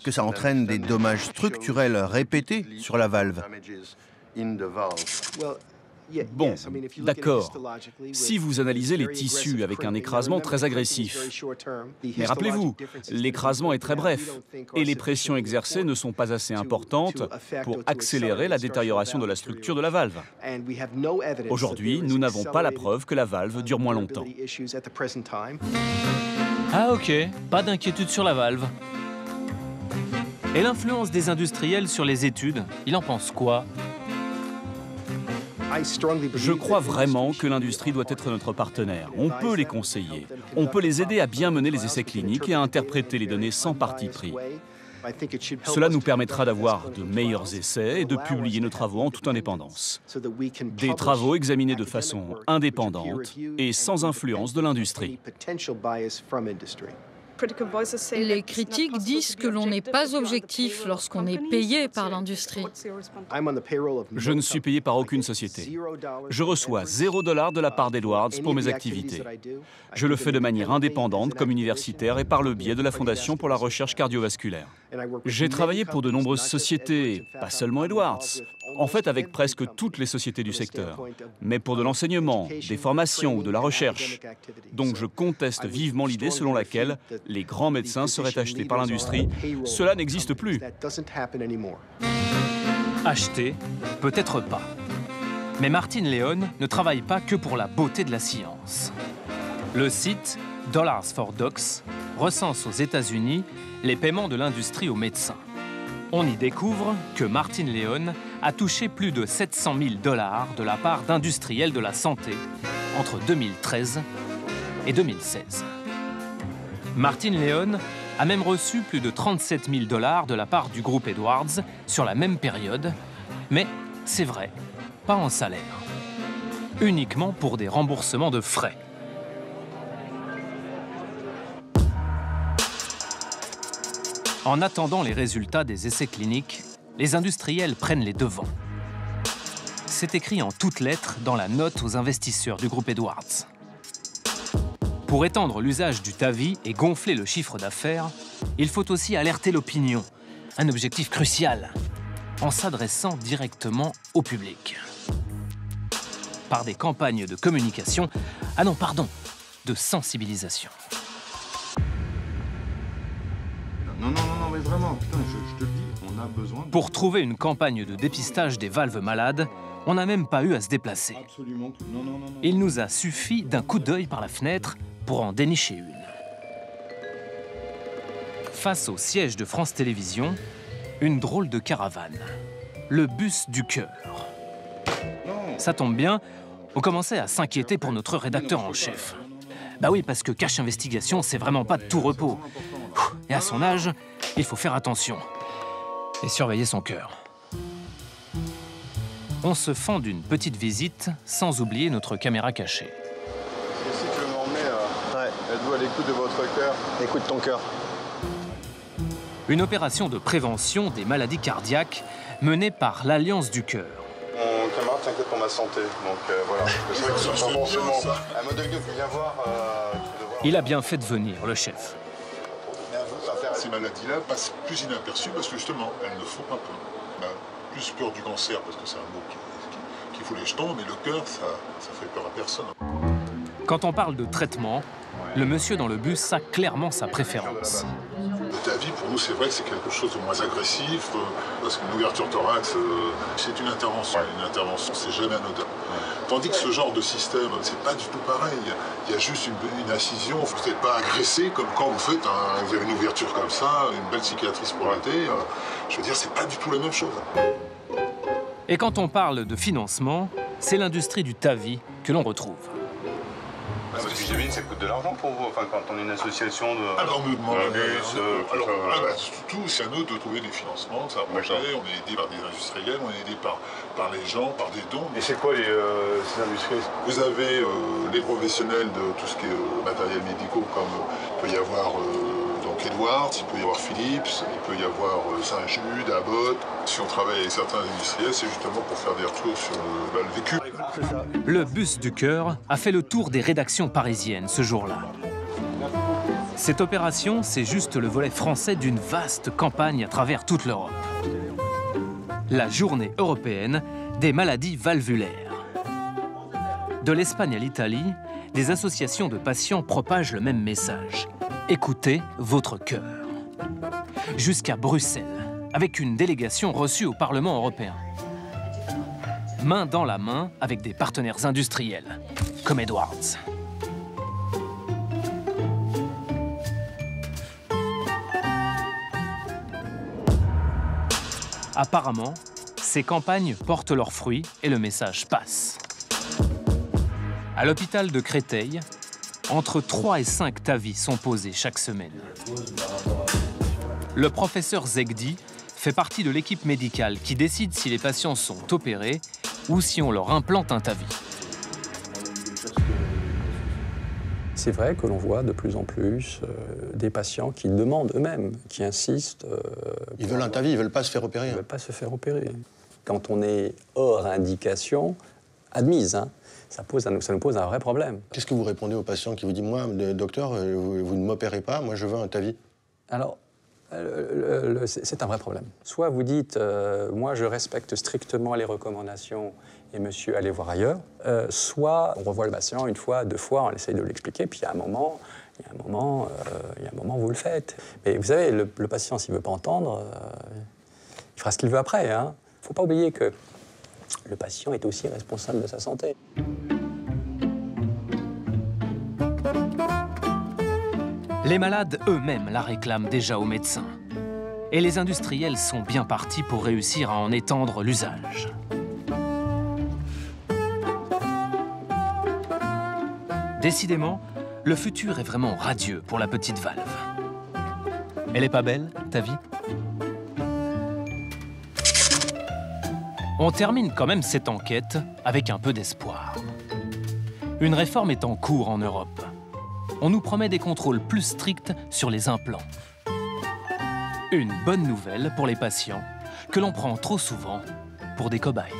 que ça entraîne des dommages structurels répétés sur la valve. Bon, d'accord. Si vous analysez les tissus avec un écrasement très agressif. Mais rappelez-vous, l'écrasement est très bref et les pressions exercées ne sont pas assez importantes pour accélérer la détérioration de la structure de la valve. Aujourd'hui, nous n'avons pas la preuve que la valve dure moins longtemps. Ah ok, pas d'inquiétude sur la valve. Et l'influence des industriels sur les études, il en pense quoi ? Je crois vraiment que l'industrie doit être notre partenaire. On peut les conseiller. On peut les aider à bien mener les essais cliniques et à interpréter les données sans parti pris. Cela nous permettra d'avoir de meilleurs essais et de publier nos travaux en toute indépendance. Des travaux examinés de façon indépendante et sans influence de l'industrie. Les critiques disent que l'on n'est pas objectif lorsqu'on est payé par l'industrie. Je ne suis payé par aucune société. Je reçois $0 de la part d'Edwards pour mes activités. Je le fais de manière indépendante comme universitaire et par le biais de la Fondation pour la recherche cardiovasculaire. J'ai travaillé pour de nombreuses sociétés, pas seulement Edwards, en fait avec presque toutes les sociétés du secteur, mais pour de l'enseignement, des formations ou de la recherche. Donc je conteste vivement l'idée selon laquelle les grands médecins seraient achetés par l'industrie. Cela n'existe plus. Acheter, peut-être pas. Mais Martin Leon ne travaille pas que pour la beauté de la science. Le site Dollars for Docs recense aux États-Unis les paiements de l'industrie aux médecins. On y découvre que Martin Leon a touché plus de $700 000 de la part d'industriels de la santé entre 2013 et 2016. Martin Leon a même reçu plus de $37 000 de la part du groupe Edwards sur la même période, mais c'est vrai, pas en salaire, uniquement pour des remboursements de frais. En attendant les résultats des essais cliniques, les industriels prennent les devants. C'est écrit en toutes lettres dans la note aux investisseurs du groupe Edwards. Pour étendre l'usage du TAVI et gonfler le chiffre d'affaires, il faut aussi alerter l'opinion, un objectif crucial, en s'adressant directement au public. Par des campagnes de communication, de sensibilisation. Non, mais vraiment, putain, je te le dis, on a besoin... Pour trouver une campagne de dépistage des valves malades, on n'a même pas eu à se déplacer. Absolument. Non. Il nous a suffi d'un coup d'œil par la fenêtre pour en dénicher une. Face au siège de France Télévisions, une drôle de caravane. Le bus du cœur. Ça tombe bien, on commençait à s'inquiéter pour notre rédacteur en chef. Bah oui, parce que Cache Investigation, c'est vraiment pas de tout repos. Et à son âge, il faut faire attention et surveiller son cœur. On se fend d'une petite visite sans oublier notre caméra cachée. Si tu veux m'emmener, êtes-vous à l'écoute de votre cœur? Écoute ton cœur. Une opération de prévention des maladies cardiaques menée par l'Alliance du cœur. Mon camarade s'inquiète pour ma santé, donc voilà. C'est vrai que c'est pas forcément un modèle que tu viens voir. Il a bien fait de venir, le chef. Ces maladies-là passent plus inaperçues parce que justement, elles ne font pas peur. On a plus peur du cancer parce que c'est un mot qui fout les jetons, mais le cœur, ça fait peur à personne. Quand on parle de traitement, le monsieur dans le bus a clairement sa préférence. Le TAVI, pour nous, c'est vrai que c'est quelque chose de moins agressif, parce qu'une ouverture thorax, c'est une intervention. Une intervention, c'est jamais anodin. Tandis que ce genre de système, c'est pas du tout pareil. Il y a juste une incision, vous n'êtes pas agressé comme quand vous faites vous avez une ouverture comme ça, une belle cicatrice pointée. Je veux dire, c'est pas du tout la même chose. Et quand on parle de financement, c'est l'industrie du TAVI que l'on retrouve. Parce que j'imagine que ça coûte de l'argent pour vous, enfin, quand on est une association de... Alors, on nous demande... surtout, c'est à nous de trouver des financements, ça marche. On est aidé par des industriels, on est aidé par les gens, par des dons. Et c'est quoi ces industriels? Vous avez les professionnels de tout ce qui est matériel médicaux, comme il peut y avoir donc Edwards, il peut y avoir Philips, il peut y avoir Saint-Jude, Abbott. Si on travaille avec certains industriels, c'est justement pour faire des retours sur le vécu. Le bus du cœur a fait le tour des rédactions parisiennes ce jour-là. Cette opération, c'est juste le volet français d'une vaste campagne à travers toute l'Europe. La journée européenne des maladies valvulaires. De l'Espagne à l'Italie, des associations de patients propagent le même message. Écoutez votre cœur. Jusqu'à Bruxelles, avec une délégation reçue au Parlement européen. Main dans la main avec des partenaires industriels, comme Edwards. Apparemment, ces campagnes portent leurs fruits et le message passe. À l'hôpital de Créteil, entre 3 et 5 TAVI sont posés chaque semaine. Le professeur Zegdi fait partie de l'équipe médicale qui décide si les patients sont opérés ou si on leur implante un TAVI. C'est vrai que l'on voit de plus en plus des patients qui demandent eux-mêmes, qui insistent. Ils veulent un TAVI, ils ne veulent pas se faire opérer. Ils ne veulent pas se faire opérer. Quand on est hors indication, admise, hein, ça nous pose un vrai problème. Qu'est-ce que vous répondez aux patients qui vous disent « Moi, docteur, vous ne m'opérez pas, moi je veux un TAVI ». Alors, c'est un vrai problème. Soit vous dites moi je respecte strictement les recommandations et monsieur allez voir ailleurs, soit on revoit le patient une fois, deux fois, on essaye de l'expliquer, puis il y a un moment vous le faites. Mais vous savez, le patient s'il ne veut pas entendre, il fera ce qu'il veut après. Il ne faut pas oublier que le patient est aussi responsable de sa santé. Les malades eux-mêmes la réclament déjà aux médecins. Et les industriels sont bien partis pour réussir à en étendre l'usage. Décidément, le futur est vraiment radieux pour la petite valve. Elle est pas belle, ta vie? On termine quand même cette enquête avec un peu d'espoir. Une réforme est en cours en Europe. On nous promet des contrôles plus stricts sur les implants. Une bonne nouvelle pour les patients que l'on prend trop souvent pour des cobayes.